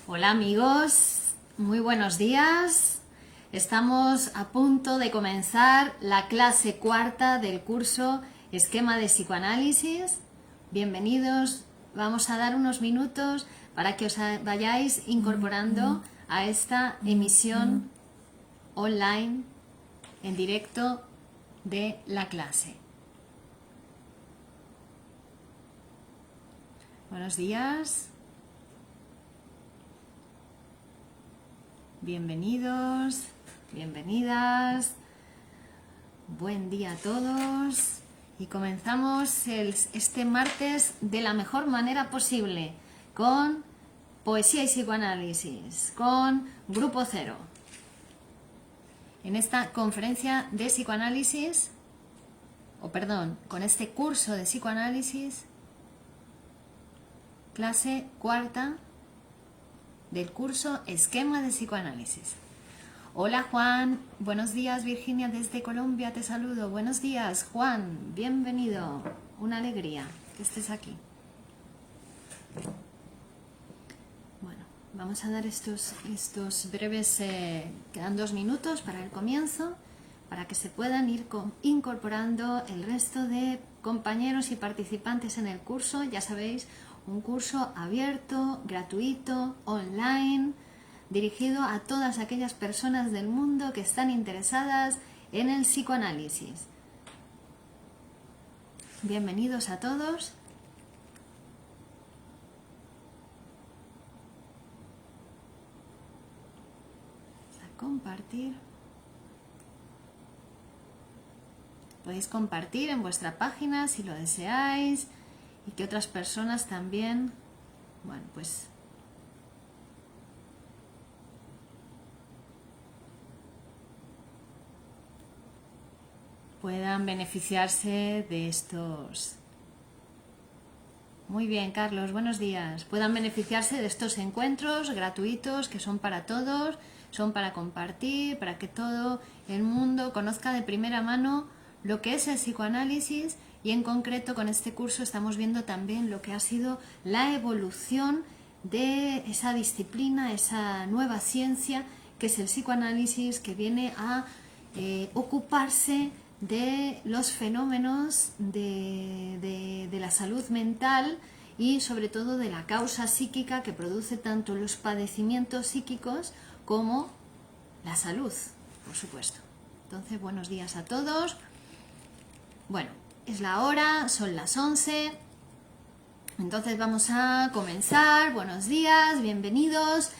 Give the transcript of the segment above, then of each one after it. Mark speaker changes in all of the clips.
Speaker 1: Hola amigos, muy buenos días. Estamos a punto de comenzar la clase cuarta del curso Esquema de Psicoanálisis. Bienvenidos, vamos a dar unos minutos para que os vayáis incorporando a esta emisión online en directo de la clase. Buenos días. Bienvenidos, bienvenidas, buen día a todos y comenzamos este martes de la mejor manera posible con poesía y psicoanálisis, con Grupo Cero. En esta conferencia de psicoanálisis, con este curso de psicoanálisis, clase cuarta del curso Esquema de Psicoanálisis. Hola Juan, buenos días. Virginia desde Colombia te saludo. Buenos días Juan, bienvenido, una alegría que estés aquí. Bueno, vamos a dar estos breves, quedan 2 minutos para el comienzo, para que se puedan ir incorporando el resto de compañeros y participantes en el curso. Ya sabéis, un curso abierto, gratuito, online, dirigido a todas aquellas personas del mundo que están interesadas en el psicoanálisis. Bienvenidos a todos. Vamos a compartir. Podéis compartir en vuestra página si lo deseáis. Y que otras personas también, puedan beneficiarse de estos. Muy bien, Carlos, buenos días. Puedan beneficiarse de estos encuentros gratuitos que son para todos, son para compartir, para que todo el mundo conozca de primera mano lo que es el psicoanálisis. Y en concreto con este curso estamos viendo también lo que ha sido la evolución de esa disciplina, esa nueva ciencia que es el psicoanálisis, que viene a ocuparse de los fenómenos de la salud mental y sobre todo de la causa psíquica que produce tanto los padecimientos psíquicos como la salud, por supuesto. Entonces, buenos días a todos. Bueno, es la hora, son las 11, entonces vamos a comenzar. Buenos días, bienvenidos,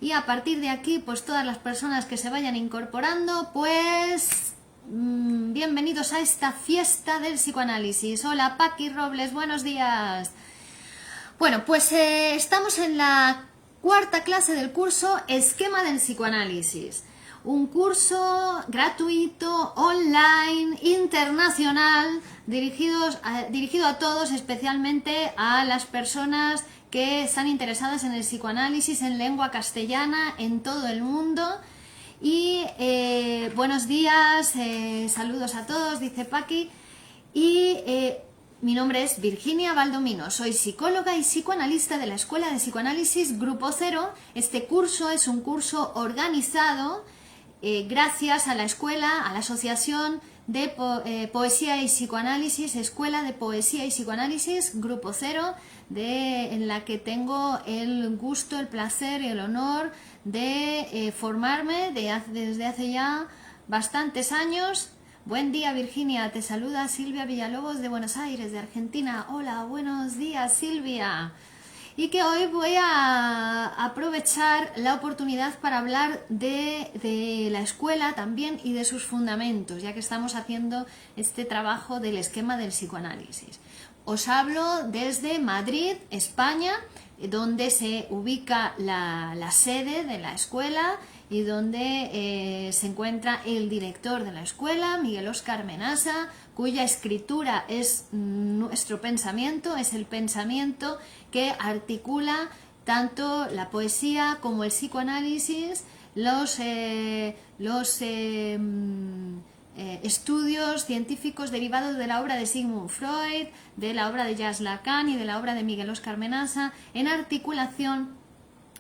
Speaker 1: y a partir de aquí, pues todas las personas que se vayan incorporando, pues bienvenidos a esta fiesta del psicoanálisis. Hola Paqui Robles, buenos días. Bueno, pues estamos en la cuarta clase del curso Esquema del Psicoanálisis. Un curso gratuito, online, internacional, dirigido a todos, especialmente a las personas que están interesadas en el psicoanálisis en lengua castellana en todo el mundo. Y buenos días, saludos a todos, dice Paqui. Y mi nombre es Virginia Baldomino, soy psicóloga y psicoanalista de la Escuela de Psicoanálisis Grupo Cero. Este curso es un curso organizado gracias a la escuela, a la Asociación de Poesía y Psicoanálisis, Escuela de Poesía y Psicoanálisis Grupo Cero, en la que tengo el gusto, el placer y el honor de formarme desde hace ya bastantes años. Buen día Virginia, te saluda Silvia Villalobos de Buenos Aires, de Argentina. Hola, buenos días Silvia. Y que hoy voy a aprovechar la oportunidad para hablar de la escuela también y de sus fundamentos, ya que estamos haciendo este trabajo del esquema del psicoanálisis. Os hablo desde Madrid, España, donde se ubica la sede de la escuela y donde se encuentra el director de la escuela, Miguel Óscar Menasa, cuya escritura es nuestro pensamiento, es el pensamiento que articula tanto la poesía como el psicoanálisis, los estudios científicos derivados de la obra de Sigmund Freud, de la obra de Jacques Lacan y de la obra de Miguel Óscar Menasa, en articulación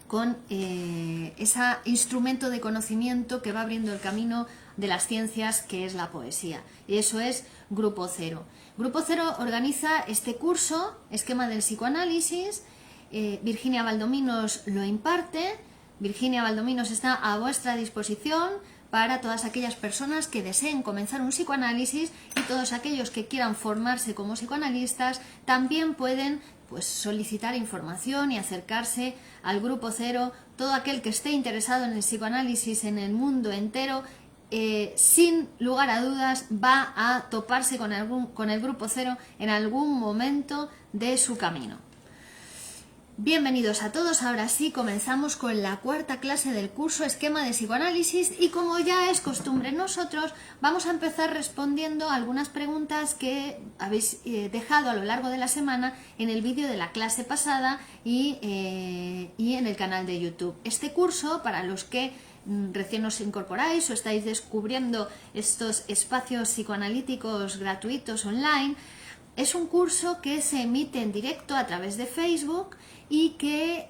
Speaker 1: con ese instrumento de conocimiento que va abriendo el camino de las ciencias, que es la poesía. Y eso es Grupo Cero. Grupo Cero organiza este curso, Esquema del Psicoanálisis. Virginia Valdominos lo imparte. Virginia Valdominos está a vuestra disposición para todas aquellas personas que deseen comenzar un psicoanálisis, y todos aquellos que quieran formarse como psicoanalistas también pueden solicitar información y acercarse al Grupo Cero. Todo aquel que esté interesado en el psicoanálisis en el mundo entero, sin lugar a dudas va a toparse con el Grupo Cero en algún momento de su camino. Bienvenidos a todos. Ahora sí, comenzamos con la cuarta clase del curso Esquema de Psicoanálisis, y como ya es costumbre nosotros, vamos a empezar respondiendo a algunas preguntas que habéis dejado a lo largo de la semana en el vídeo de la clase pasada y en el canal de YouTube. Este curso, para los que recién os incorporáis o estáis descubriendo estos espacios psicoanalíticos gratuitos online, es un curso que se emite en directo a través de Facebook y que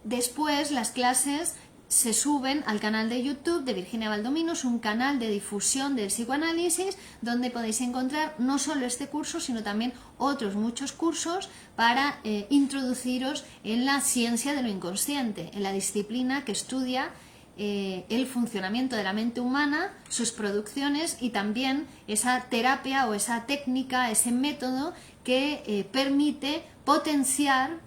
Speaker 1: después las clases se suben al canal de YouTube de Virginia Valdominos, un canal de difusión del psicoanálisis, donde podéis encontrar no solo este curso, sino también otros muchos cursos para introduciros en la ciencia de lo inconsciente, en la disciplina que estudia el funcionamiento de la mente humana, sus producciones, y también esa terapia o esa técnica, ese método que permite potenciar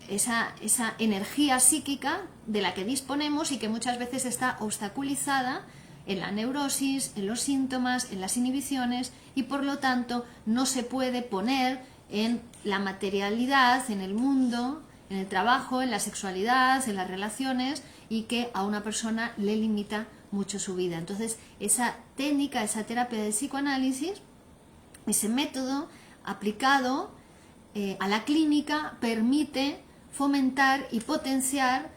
Speaker 1: esa energía psíquica de la que disponemos y que muchas veces está obstaculizada en la neurosis, en los síntomas, en las inhibiciones, y por lo tanto no se puede poner en la materialidad, en el mundo, en el trabajo, en la sexualidad, en las relaciones, y que a una persona le limita mucho su vida. Entonces, esa técnica, esa terapia del psicoanálisis, ese método aplicado a la clínica, permite fomentar y potenciar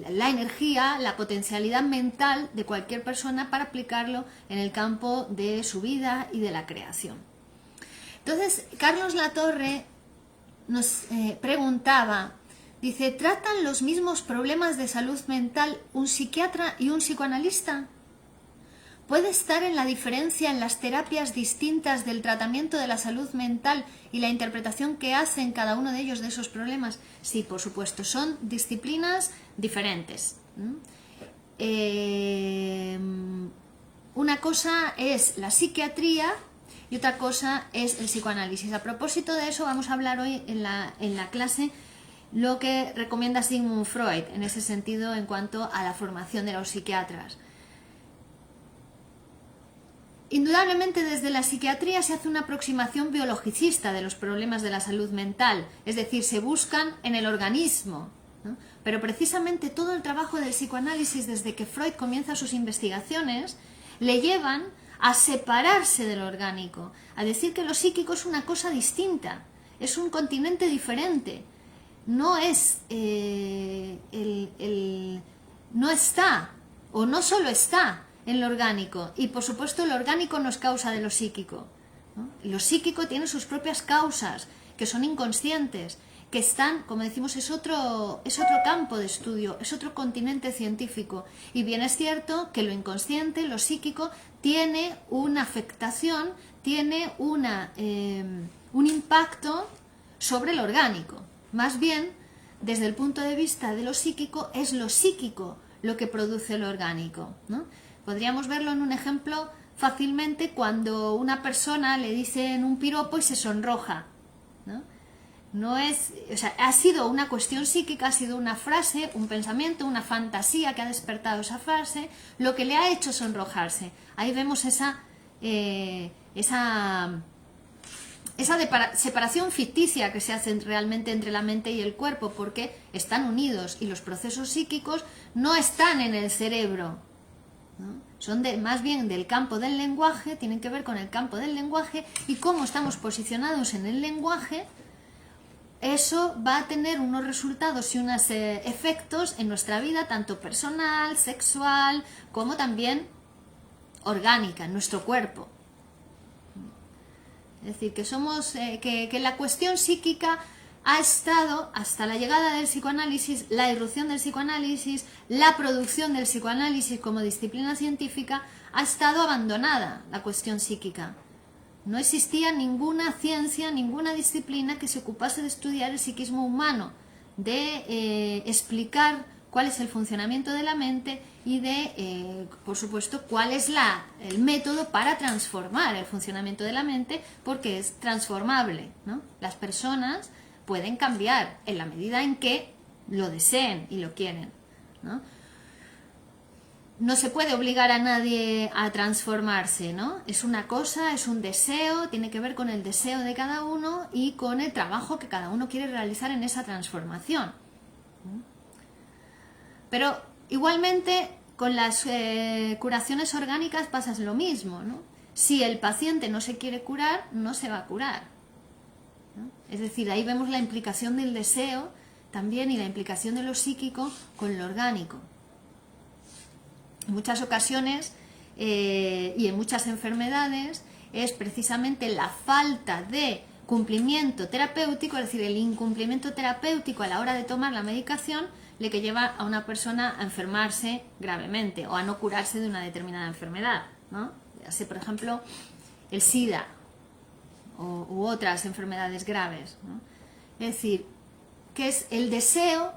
Speaker 1: la energía, la potencialidad mental de cualquier persona para aplicarlo en el campo de su vida y de la creación. Entonces, Carlos Latorre nos preguntaba, dice, ¿tratan los mismos problemas de salud mental un psiquiatra y un psicoanalista? ¿Puede estar en la diferencia en las terapias distintas del tratamiento de la salud mental y la interpretación que hacen cada uno de ellos de esos problemas? Sí, por supuesto, son disciplinas diferentes. Una cosa es la psiquiatría y otra cosa es el psicoanálisis. A propósito de eso, vamos a hablar hoy en la clase lo que recomienda Sigmund Freud en ese sentido en cuanto a la formación de los psiquiatras. Indudablemente desde la psiquiatría se hace una aproximación biologicista de los problemas de la salud mental, es decir, se buscan en el organismo, ¿no? Pero precisamente todo el trabajo del psicoanálisis desde que Freud comienza sus investigaciones le llevan a separarse del orgánico, a decir que lo psíquico es una cosa distinta, es un continente diferente, no es no está, o no solo está en lo orgánico, y por supuesto el orgánico no es causa de lo psíquico, ¿no? Lo psíquico tiene sus propias causas, que son inconscientes, que están, como decimos, es otro campo de estudio, es otro continente científico, y bien es cierto que lo inconsciente, lo psíquico, tiene una afectación, tiene un impacto sobre lo orgánico. Más bien, desde el punto de vista de lo psíquico, es lo psíquico lo que produce lo orgánico, ¿no? Podríamos verlo en un ejemplo fácilmente cuando una persona le dicen un piropo y se sonroja, ¿no? No es, o sea, ha sido una cuestión psíquica, ha sido una frase, un pensamiento, una fantasía que ha despertado esa frase, lo que le ha hecho sonrojarse. Ahí vemos esa separación ficticia que se hace realmente entre la mente y el cuerpo, porque están unidos y los procesos psíquicos no están en el cerebro, ¿no? Son más bien del campo del lenguaje, tienen que ver con el campo del lenguaje y cómo estamos posicionados en el lenguaje. Eso va a tener unos resultados y unos efectos en nuestra vida, tanto personal, sexual, como también orgánica, en nuestro cuerpo. Es decir, que somos, que la cuestión psíquica ha estado, hasta la llegada del psicoanálisis, la irrupción del psicoanálisis, la producción del psicoanálisis como disciplina científica, ha estado abandonada la cuestión psíquica. No existía ninguna ciencia, ninguna disciplina que se ocupase de estudiar el psiquismo humano, de explicar cuál es el funcionamiento de la mente y de, por supuesto, cuál es el método para transformar el funcionamiento de la mente, porque es transformable, ¿no? Las personas pueden cambiar en la medida en que lo deseen y lo quieren, ¿no? No se puede obligar a nadie a transformarse, ¿no? Es una cosa, es un deseo, tiene que ver con el deseo de cada uno y con el trabajo que cada uno quiere realizar en esa transformación. Pero igualmente con las curaciones orgánicas pasa lo mismo, ¿no? Si el paciente no se quiere curar, no se va a curar, ¿no? Es decir, ahí vemos la implicación del deseo también y la implicación de lo psíquico con lo orgánico. En muchas ocasiones y en muchas enfermedades es precisamente la falta de cumplimiento terapéutico, es decir, el incumplimiento terapéutico a la hora de tomar la medicación, lo que lleva a una persona a enfermarse gravemente o a no curarse de una determinada enfermedad, ¿no? Así, por ejemplo, el SIDA u otras enfermedades graves, ¿no? Es decir, que es el deseo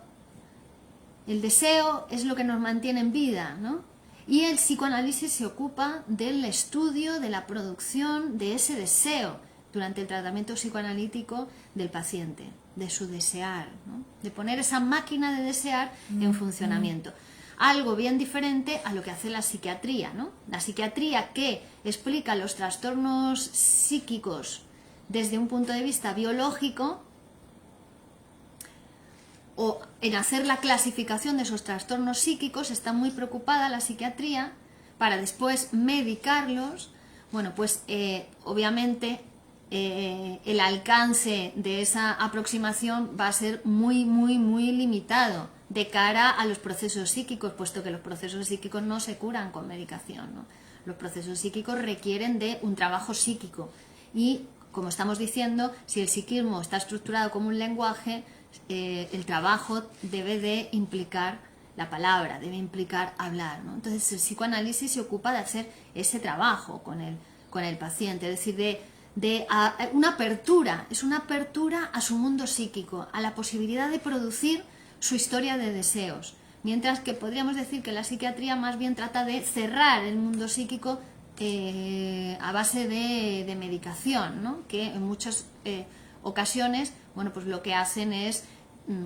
Speaker 1: es lo que nos mantiene en vida, ¿no? Y el psicoanálisis se ocupa del estudio, de la producción de ese deseo durante el tratamiento psicoanalítico del paciente, de su desear, ¿no? De poner esa máquina de desear en funcionamiento. Algo bien diferente a lo que hace la psiquiatría, ¿no? La psiquiatría que explica los trastornos psíquicos desde un punto de vista biológico, o en hacer la clasificación de esos trastornos psíquicos, está muy preocupada la psiquiatría para después medicarlos. Bueno, pues obviamente el alcance de esa aproximación va a ser muy limitado de cara a los procesos psíquicos, puesto que los procesos psíquicos no se curan con medicación, ¿no? Los procesos psíquicos requieren de un trabajo psíquico y, como estamos diciendo, si el psiquismo está estructurado como un lenguaje, el trabajo debe de implicar la palabra, debe implicar hablar, ¿no? Entonces el psicoanálisis se ocupa de hacer ese trabajo con el paciente, es decir, una apertura, es una apertura a su mundo psíquico, a la posibilidad de producir su historia de deseos, mientras que podríamos decir que la psiquiatría más bien trata de cerrar el mundo psíquico a base de medicación, ¿no? Que en muchas ocasiones, bueno, pues lo que hacen es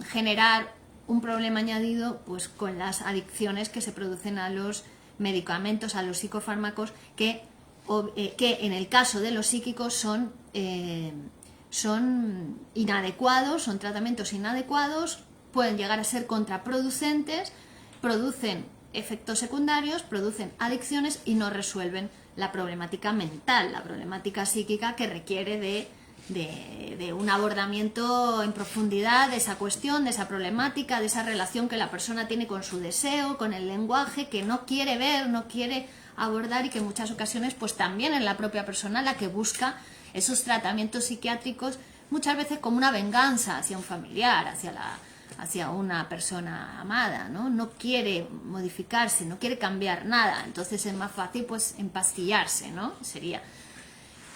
Speaker 1: generar un problema añadido, pues con las adicciones que se producen a los medicamentos, a los psicofármacos, que en el caso de los psíquicos son inadecuados, son tratamientos inadecuados, pueden llegar a ser contraproducentes, producen efectos secundarios, producen adicciones y no resuelven la problemática mental, la problemática psíquica que requiere de un abordamiento en profundidad de esa cuestión, de esa problemática, de esa relación que la persona tiene con su deseo, con el lenguaje, que no quiere ver, no quiere abordar y que en muchas ocasiones pues también es la propia persona la que busca esos tratamientos psiquiátricos, muchas veces como una venganza hacia un familiar, hacia una persona amada, ¿no? No quiere modificarse, no quiere cambiar nada, entonces es más fácil pues empastillarse, ¿no? Sería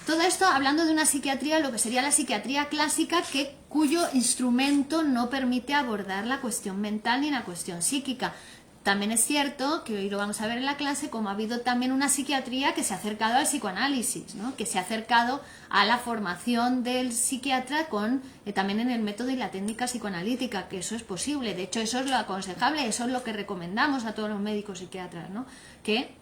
Speaker 1: todo esto hablando de una psiquiatría, lo que sería la psiquiatría clásica, cuyo instrumento no permite abordar la cuestión mental ni la cuestión psíquica. También es cierto, que hoy lo vamos a ver en la clase, como ha habido también una psiquiatría que se ha acercado al psicoanálisis, ¿no? Que se ha acercado a la formación del psiquiatra también en el método y la técnica psicoanalítica, que eso es posible. De hecho, eso es lo aconsejable, eso es lo que recomendamos a todos los médicos psiquiatras, ¿no? Que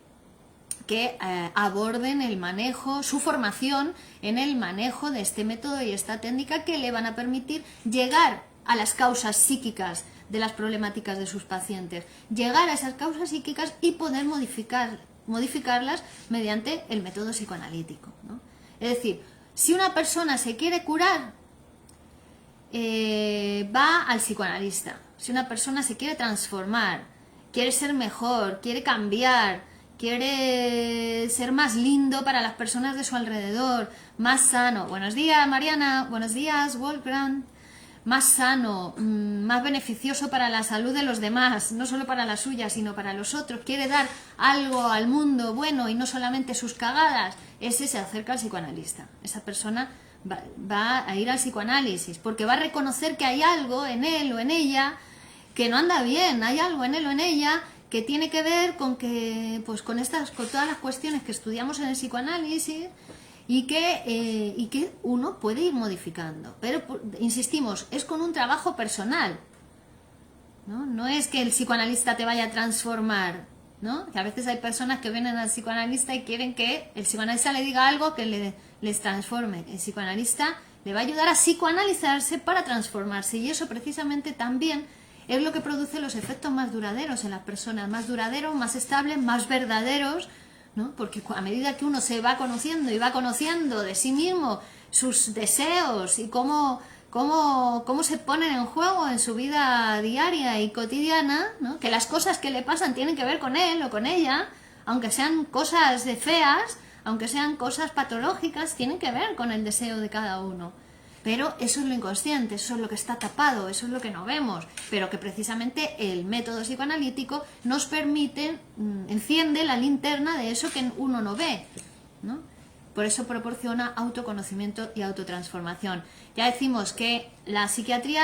Speaker 1: aborden el manejo, su formación en el manejo de este método y esta técnica, que le van a permitir llegar a las causas psíquicas de las problemáticas de sus pacientes, llegar a esas causas psíquicas y poder modificarlas mediante el método psicoanalítico, ¿no? Es decir, si una persona se quiere curar, va al psicoanalista. Si una persona se quiere transformar, quiere ser mejor, quiere cambiar, quiere ser más lindo para las personas de su alrededor, más sano. Buenos días, Mariana. Buenos días, Wolfgang. más sano, más beneficioso para la salud de los demás, no solo para la suya, sino para los otros, quiere dar algo al mundo bueno y no solamente sus cagadas, ese se acerca al psicoanalista. Esa persona va a ir al psicoanálisis porque va a reconocer que hay algo en él o en ella que no anda bien, hay algo en él o en ella que tiene que ver con que, pues con todas las cuestiones que estudiamos en el psicoanálisis y que uno puede ir modificando. Pero, insistimos, es con un trabajo personal, ¿no? No es que el psicoanalista te vaya a transformar, ¿no? Que a veces hay personas que vienen al psicoanalista y quieren que el psicoanalista le diga algo que les transforme. El psicoanalista le va a ayudar a psicoanalizarse para transformarse, y eso precisamente también es lo que produce los efectos más duraderos en las personas, más duraderos, más estables, más verdaderos, ¿no? Porque a medida que uno se va conociendo y va conociendo de sí mismo sus deseos y cómo se ponen en juego en su vida diaria y cotidiana, ¿no? Que las cosas que le pasan tienen que ver con él o con ella, aunque sean cosas feas, aunque sean cosas patológicas, tienen que ver con el deseo de cada uno. Pero eso es lo inconsciente, eso es lo que está tapado, eso es lo que no vemos, pero que precisamente el método psicoanalítico nos permite, enciende la linterna de eso que uno no ve, ¿no? Por eso proporciona autoconocimiento y autotransformación. Ya decimos que la psiquiatría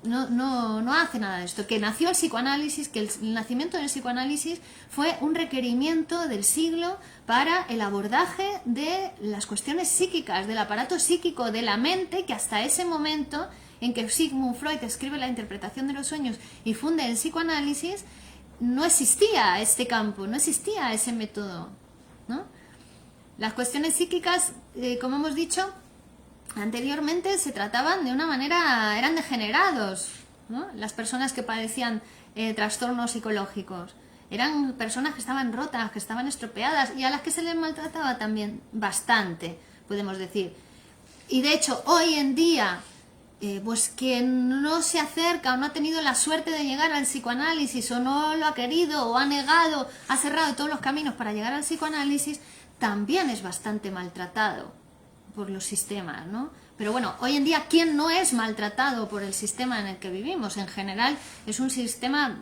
Speaker 1: no hace nada de esto, que nació el psicoanálisis, que el nacimiento del psicoanálisis fue un requerimiento del siglo para el abordaje de las cuestiones psíquicas, del aparato psíquico, de la mente, que hasta ese momento en que Sigmund Freud escribe la interpretación de los sueños y funde el psicoanálisis, no existía este campo, no existía ese método, ¿no? Las cuestiones psíquicas, como hemos dicho anteriormente, se trataban de una manera, eran degenerados, ¿no? Las personas que padecían trastornos psicológicos eran personas que estaban rotas, que estaban estropeadas y a las que se les maltrataba también bastante, podemos decir. Y de hecho, hoy en día, pues quien no se acerca o no ha tenido la suerte de llegar al psicoanálisis o no lo ha querido o ha negado, ha cerrado todos los caminos para llegar al psicoanálisis, también es bastante maltratado por los sistemas, ¿no? Pero bueno, hoy en día, ¿quién no es maltratado por el sistema en el que vivimos? En general, es un sistema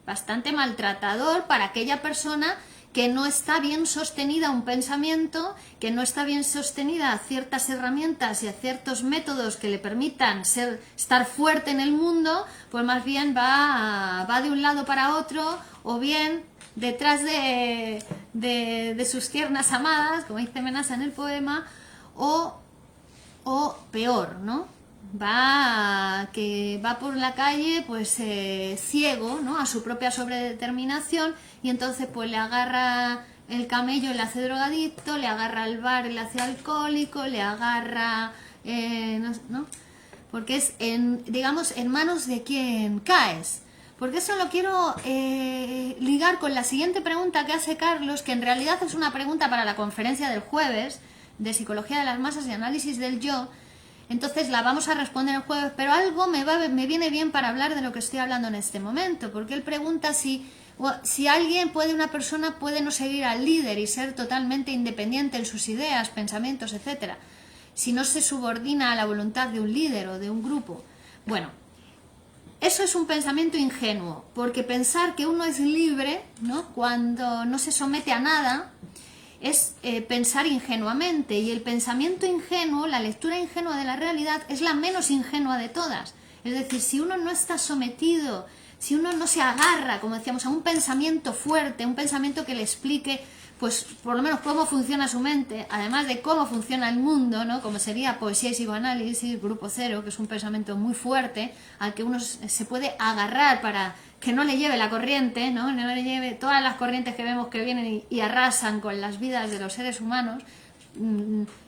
Speaker 1: bastante maltratador para aquella persona que no está bien sostenida un pensamiento, que no está bien sostenida a ciertas herramientas y a ciertos métodos que le permitan estar fuerte en el mundo, pues más bien va de un lado para otro, o bien detrás de sus tiernas amadas, como dice Menasa en el poema, o peor, ¿no? Va por la calle pues ciego, ¿no? A su propia sobredeterminación, y entonces pues le agarra el camello y le hace drogadicto, le agarra el bar y le hace alcohólico, le agarra ¿no? Porque es digamos en manos de quien caes. Porque eso lo quiero ligar con la siguiente pregunta que hace Carlos, que en realidad es una pregunta para la conferencia del jueves de Psicología de las Masas y Análisis del Yo. Entonces la vamos a responder el jueves, pero algo me viene bien para hablar de lo que estoy hablando en este momento, porque él pregunta si una persona puede no seguir al líder y ser totalmente independiente en sus ideas, pensamientos, etcétera, si no se subordina a la voluntad de un líder o de un grupo. Bueno, eso es un pensamiento ingenuo, porque pensar que uno es libre, ¿no?, cuando no se somete a nada, es pensar ingenuamente, y el pensamiento ingenuo, la lectura ingenua de la realidad, es la menos ingenua de todas. Es decir, si uno no está sometido, si uno no se agarra, como decíamos, a un pensamiento fuerte, un pensamiento que le explique, pues por lo menos cómo funciona su mente, además de cómo funciona el mundo, ¿no?, como sería Poesía y Psicoanálisis, Grupo Cero, que es un pensamiento muy fuerte al que uno se puede agarrar para que no le lleve la corriente, ¿no?, no le lleve todas las corrientes que vemos que vienen y arrasan con las vidas de los seres humanos,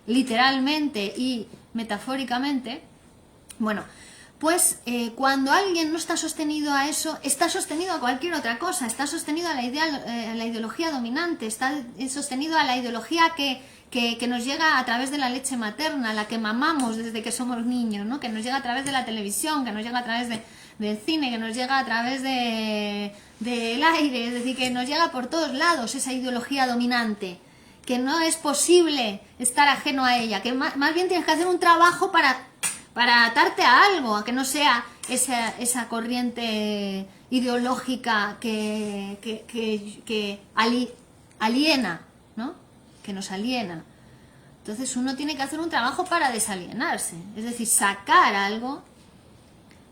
Speaker 1: literalmente y metafóricamente. Bueno, pues cuando alguien no está sostenido a eso, está sostenido a cualquier otra cosa, está sostenido a la ideología dominante, está sostenido a la ideología que nos llega a través de la leche materna, la que mamamos desde que somos niños, ¿no?, que nos llega a través de la televisión, que nos llega a través del cine, que nos llega a través del aire, es decir, que nos llega por todos lados esa ideología dominante, que no es posible estar ajeno a ella, que más bien tienes que hacer un trabajo para para atarte a algo, a que no sea esa corriente ideológica que aliena, ¿no? Que nos aliena. Entonces uno tiene que hacer un trabajo para desalienarse, es decir, sacar algo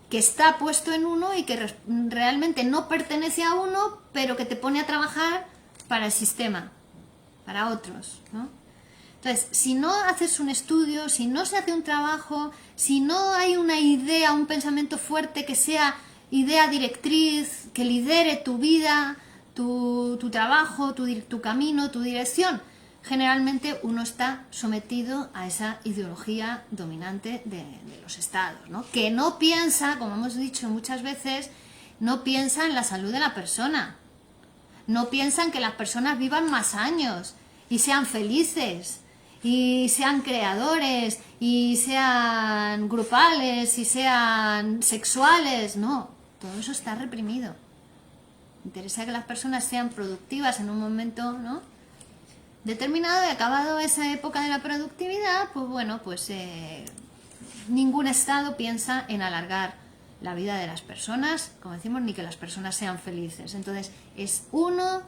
Speaker 1: que está puesto en uno y que realmente no pertenece a uno, pero que te pone a trabajar para el sistema, para otros, ¿no? Entonces, si no haces un estudio, si no se hace un trabajo, si no hay una idea, un pensamiento fuerte que sea idea directriz, que lidere tu vida, tu trabajo, tu camino, tu dirección, generalmente uno está sometido a esa ideología dominante de los estados, ¿no? Que no piensa, como hemos dicho muchas veces, no piensa en la salud de la persona, no piensa en que las personas vivan más años y sean felices, y sean creadores, y sean grupales, y sean sexuales. No, todo eso está reprimido. Interesa que las personas sean productivas en un momento, ¿no?, determinado, y acabado esa época de la productividad, pues bueno, pues ningún Estado piensa en alargar la vida de las personas, como decimos, ni que las personas sean felices. Entonces, es uno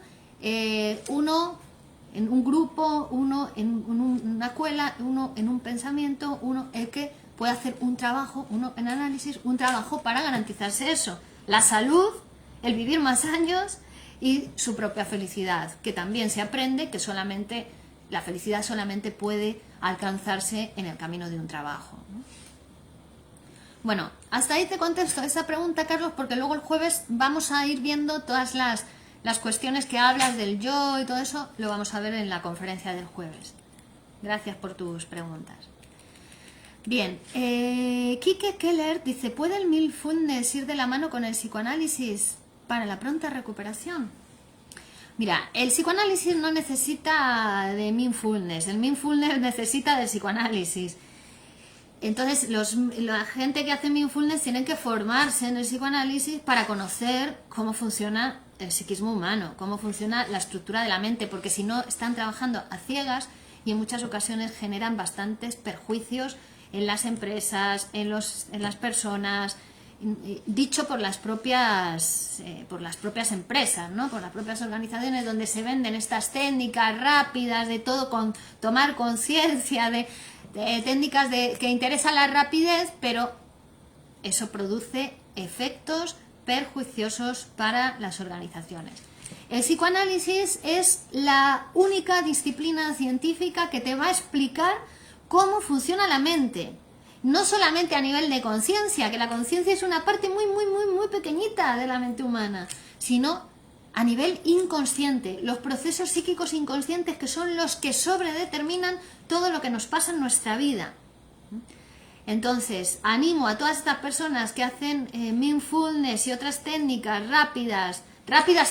Speaker 1: en un grupo, uno en una escuela, uno en un pensamiento, uno el que puede hacer un trabajo, uno en análisis, un trabajo para garantizarse eso, la salud, el vivir más años y su propia felicidad, que también se aprende que solamente la felicidad solamente puede alcanzarse en el camino de un trabajo, ¿no? Bueno, hasta ahí te contesto esa pregunta, Carlos, porque luego el jueves vamos a ir viendo todas las cuestiones que hablas del yo y todo eso, lo vamos a ver en la conferencia del jueves. Gracias por tus preguntas. Bien, Kike Keller dice, ¿puede el mindfulness ir de la mano con el psicoanálisis para la pronta recuperación? Mira, el psicoanálisis no necesita de mindfulness, el mindfulness necesita del psicoanálisis. Entonces, la gente que hace mindfulness tienen que formarse en el psicoanálisis para conocer cómo funciona el psiquismo humano, cómo funciona la estructura de la mente, porque si no están trabajando a ciegas y en muchas ocasiones generan bastantes perjuicios en las empresas, en las personas, dicho por las propias empresas, ¿no?, por las propias organizaciones, donde se venden estas técnicas rápidas de todo, con tomar conciencia de técnicas que interesan la rapidez, pero eso produce efectos perjuiciosos para las organizaciones. El psicoanálisis es la única disciplina científica que te va a explicar cómo funciona la mente, no solamente a nivel de conciencia, que la conciencia es una parte muy, muy, muy, muy pequeñita de la mente humana, sino a nivel inconsciente, los procesos psíquicos inconscientes, que son los que sobredeterminan todo lo que nos pasa en nuestra vida. Entonces, animo a todas estas personas que hacen mindfulness y otras técnicas rápidas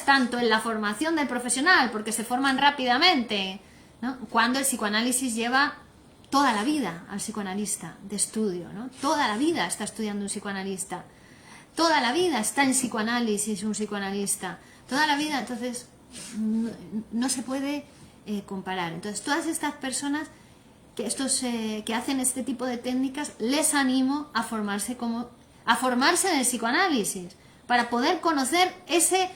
Speaker 1: tanto en la formación del profesional, porque se forman rápidamente, ¿no?, cuando el psicoanálisis lleva toda la vida al psicoanalista de estudio, ¿no? Toda la vida está estudiando un psicoanalista, toda la vida está en psicoanálisis un psicoanalista, toda la vida. Entonces no se puede comparar. Entonces, todas estas personas que hacen este tipo de técnicas, les animo a formarse en el psicoanálisis, para poder conocer ese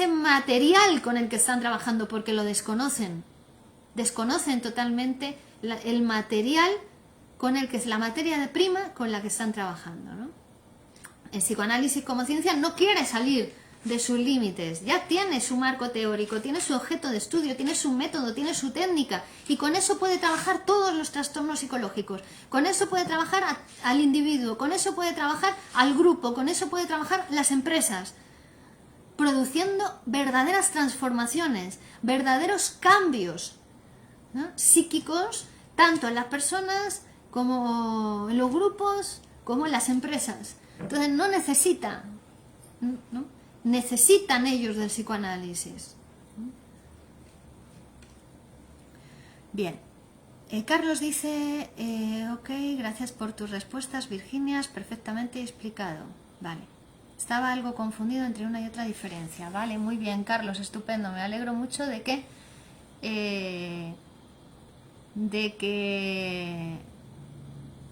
Speaker 1: material con el que están trabajando, porque lo desconocen totalmente el material con el que es la materia prima con la que están trabajando, ¿no? El psicoanálisis como ciencia no quiere salir de sus límites, ya tiene su marco teórico, tiene su objeto de estudio, tiene su método, tiene su técnica, y con eso puede trabajar todos los trastornos psicológicos, con eso puede trabajar al individuo, con eso puede trabajar al grupo, con eso puede trabajar las empresas, produciendo verdaderas transformaciones, verdaderos cambios, ¿no?, psíquicos, tanto en las personas como en los grupos, como en las empresas. Entonces no necesitan ellos del psicoanálisis. Bien, Carlos dice, ok, gracias por tus respuestas, Virginia, perfectamente explicado. Vale, estaba algo confundido entre una y otra diferencia. Vale, muy bien, Carlos, estupendo, me alegro mucho de que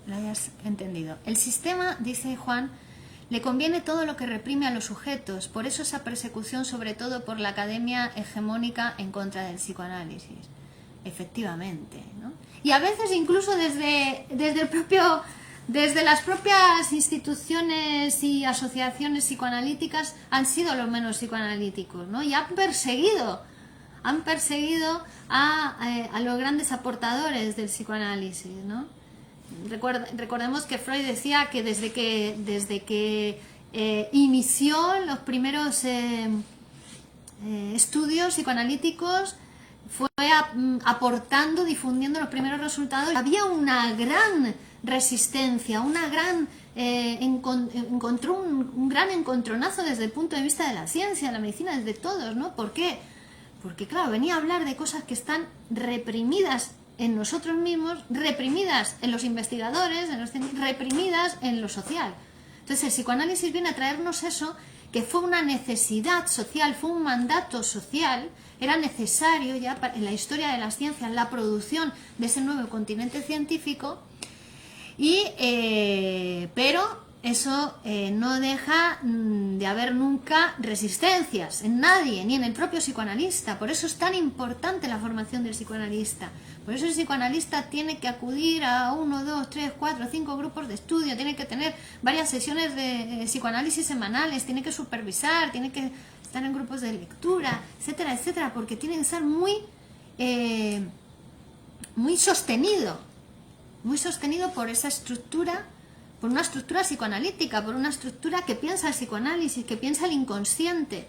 Speaker 1: lo hayas entendido. El sistema, dice Juan, le conviene todo lo que reprime a los sujetos, por eso esa persecución, sobre todo por la academia hegemónica en contra del psicoanálisis. Efectivamente, ¿no? Y a veces incluso desde las propias instituciones y asociaciones psicoanalíticas han sido los menos psicoanalíticos, ¿no? Y han perseguido a los grandes aportadores del psicoanálisis, ¿no? Recordemos que Freud decía que desde que inició los primeros estudios psicoanalíticos, fue aportando, difundiendo los primeros resultados. Había una gran resistencia, encontró un gran encontronazo desde el punto de vista de la ciencia, de la medicina, desde todos, ¿no? ¿Por qué? Porque, claro, venía a hablar de cosas que están reprimidas en nosotros mismos, reprimidas en los investigadores, reprimidas en lo social. Entonces el psicoanálisis viene a traernos eso, que fue una necesidad social, fue un mandato social, era necesario ya en la historia de las ciencias la producción de ese nuevo continente científico, pero eso no deja de haber nunca resistencias en nadie, ni en el propio psicoanalista. Por eso es tan importante la formación del psicoanalista. Por eso el psicoanalista tiene que acudir a 1, 2, 3, 4, 5 grupos de estudio, tiene que tener varias sesiones de psicoanálisis semanales, tiene que supervisar, tiene que estar en grupos de lectura, etcétera, etcétera, porque tiene que ser muy sostenido por esa estructura, por una estructura psicoanalítica, por una estructura que piensa el psicoanálisis, que piensa el inconsciente,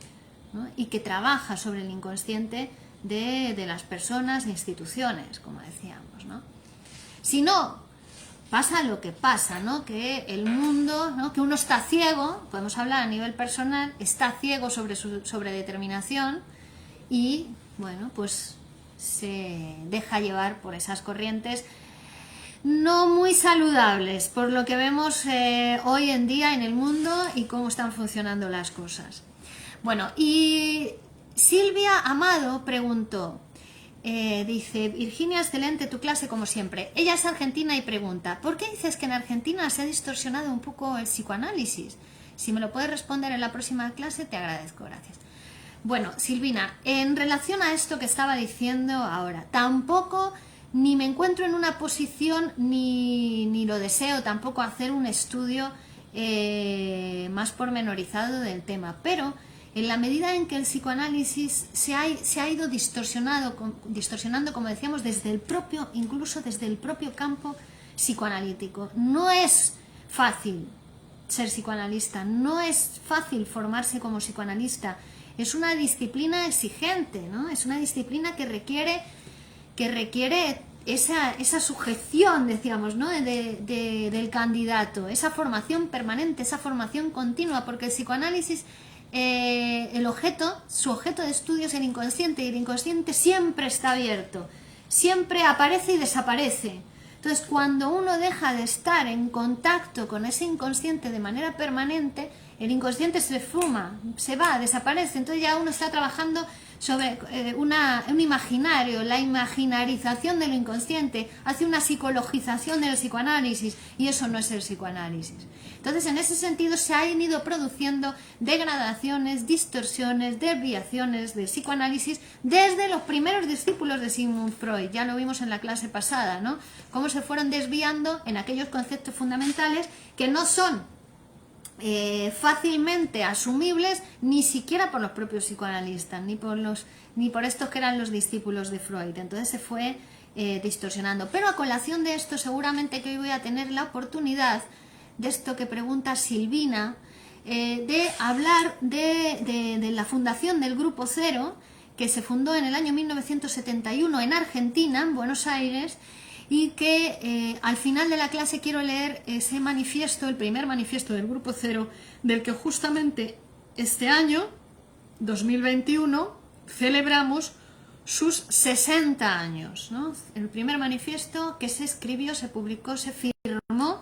Speaker 1: ¿no? Y que trabaja sobre el inconsciente de las personas e instituciones, como decíamos, ¿no? Si no, pasa lo que pasa, ¿no? Que el mundo, ¿no? Que uno está ciego, podemos hablar a nivel personal, está ciego sobre determinación y, bueno, pues se deja llevar por esas corrientes no muy saludables, por lo que vemos hoy en día en el mundo y cómo están funcionando las cosas. Bueno, y Silvia Amado preguntó, dice: Virginia, excelente tu clase como siempre. Ella es argentina y pregunta: ¿por qué dices que en Argentina se ha distorsionado un poco el psicoanálisis? Si me lo puedes responder en la próxima clase, te agradezco, gracias. Bueno, Silvina, en relación a esto que estaba diciendo ahora, tampoco ni me encuentro en una posición ni lo deseo tampoco hacer un estudio más pormenorizado del tema, pero en la medida en que el psicoanálisis se ha ido distorsionando, como decíamos, incluso desde el propio campo psicoanalítico. No es fácil ser psicoanalista, no es fácil formarse como psicoanalista. Es una disciplina exigente, ¿no? Es una disciplina que requiere esa sujeción, decíamos, ¿no? del candidato, esa formación permanente, esa formación continua, porque el psicoanálisis, su objeto de estudio es el inconsciente, y el inconsciente siempre está abierto, siempre aparece y desaparece. Entonces, cuando uno deja de estar en contacto con ese inconsciente de manera permanente, el inconsciente se esfuma, se va, desaparece. Entonces ya uno está trabajando sobre un imaginario, la imaginarización de lo inconsciente, hace una psicologización del psicoanálisis, y eso no es el psicoanálisis. Entonces, en ese sentido, se han ido produciendo degradaciones, distorsiones, desviaciones del psicoanálisis desde los primeros discípulos de Sigmund Freud. Ya lo vimos en la clase pasada, ¿no? Cómo se fueron desviando en aquellos conceptos fundamentales que no son fácilmente asumibles ni siquiera por los propios psicoanalistas, ni por estos que eran los discípulos de Freud. Entonces se fue distorsionando. Pero a colación de esto, seguramente que hoy voy a tener la oportunidad de esto que pregunta Silvina, de hablar de la fundación del Grupo Cero, que se fundó en el año 1971 en Argentina, en Buenos Aires, y que al final de la clase quiero leer ese manifiesto, el primer manifiesto del Grupo Cero, del que justamente este año, 2021, celebramos sus 60 años, ¿no? El primer manifiesto que se escribió, se publicó, se firmó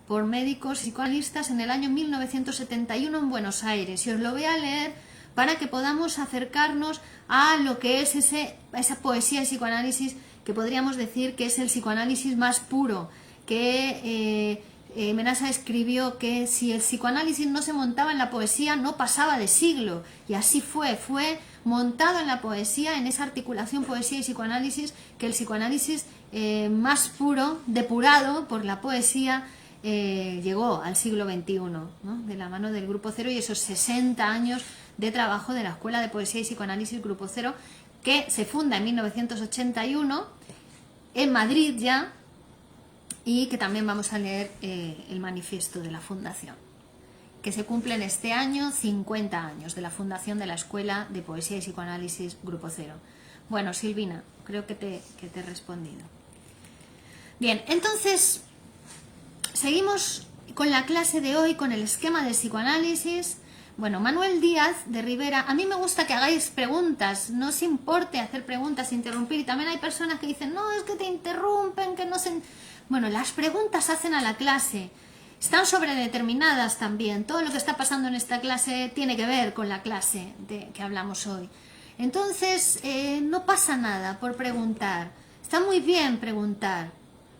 Speaker 1: por médicos psicoanalistas en el año 1971 en Buenos Aires, y os lo voy a leer para que podamos acercarnos a lo que es esa poesía de psicoanálisis, que podríamos decir que es el psicoanálisis más puro, que Menasa escribió que si el psicoanálisis no se montaba en la poesía no pasaba de siglo, y así fue montado en la poesía, en esa articulación poesía y psicoanálisis, que el psicoanálisis más puro, depurado por la poesía, llegó al siglo XXI, ¿no? De la mano del Grupo Cero y esos 60 años de trabajo de la Escuela de Poesía y Psicoanálisis Grupo Cero, que se funda en 1981 en Madrid ya, y que también vamos a leer el manifiesto de la fundación, que se cumplen este año 50 años de la fundación de la Escuela de Poesía y Psicoanálisis Grupo Cero. Bueno, Silvina, creo que te he respondido. Bien, entonces seguimos con la clase de hoy, con el esquema del psicoanálisis. Bueno, Manuel Díaz de Rivera, a mí me gusta que hagáis preguntas, no os importe hacer preguntas, interrumpir, y también hay personas que dicen, no, es que te interrumpen, que no se... Bueno, las preguntas hacen a la clase, están sobredeterminadas también, todo lo que está pasando en esta clase tiene que ver con la clase de que hablamos hoy. Entonces, no pasa nada por preguntar, está muy bien preguntar,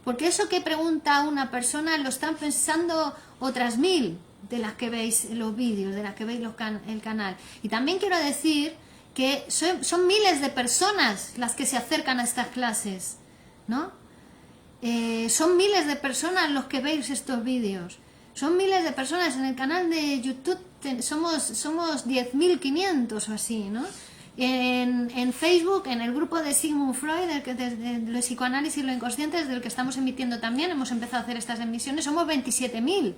Speaker 1: porque eso que pregunta una persona lo están pensando otras 1000 de las que veis los vídeos, de las que veis el canal. Y también quiero decir que son miles de personas las que se acercan a estas clases, ¿no? Son miles de personas los que veis estos vídeos. Son miles de personas en el canal de YouTube, somos 10.500 o así, ¿no? En Facebook, en el grupo de Sigmund Freud, de psicoanálisis y lo inconsciente, desde el que estamos emitiendo también, hemos empezado a hacer estas emisiones, somos 27.000.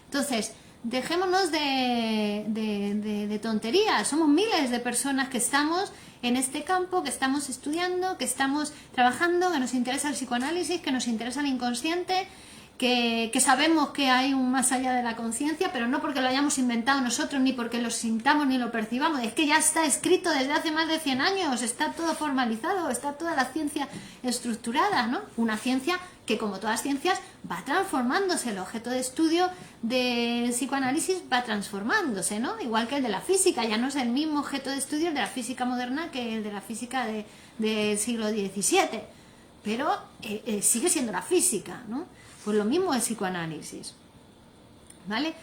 Speaker 1: Entonces, dejémonos de tonterías, somos miles de personas que estamos en este campo, que estamos estudiando, que estamos trabajando, que nos interesa el psicoanálisis, que nos interesa el inconsciente, que sabemos que hay un más allá de la conciencia, pero no porque lo hayamos inventado nosotros, ni porque lo sintamos ni lo percibamos, es que ya está escrito desde hace más de 100 años, está todo formalizado, está toda la ciencia estructurada, ¿no? Una ciencia que, como todas las ciencias, va transformándose, el objeto de estudio del psicoanálisis va transformándose, ¿no? Igual que el de la física, ya no es el mismo objeto de estudio el de la física moderna que el de la física del siglo XVII, pero sigue siendo la física, ¿no? Pues lo mismo el psicoanálisis, ¿vale?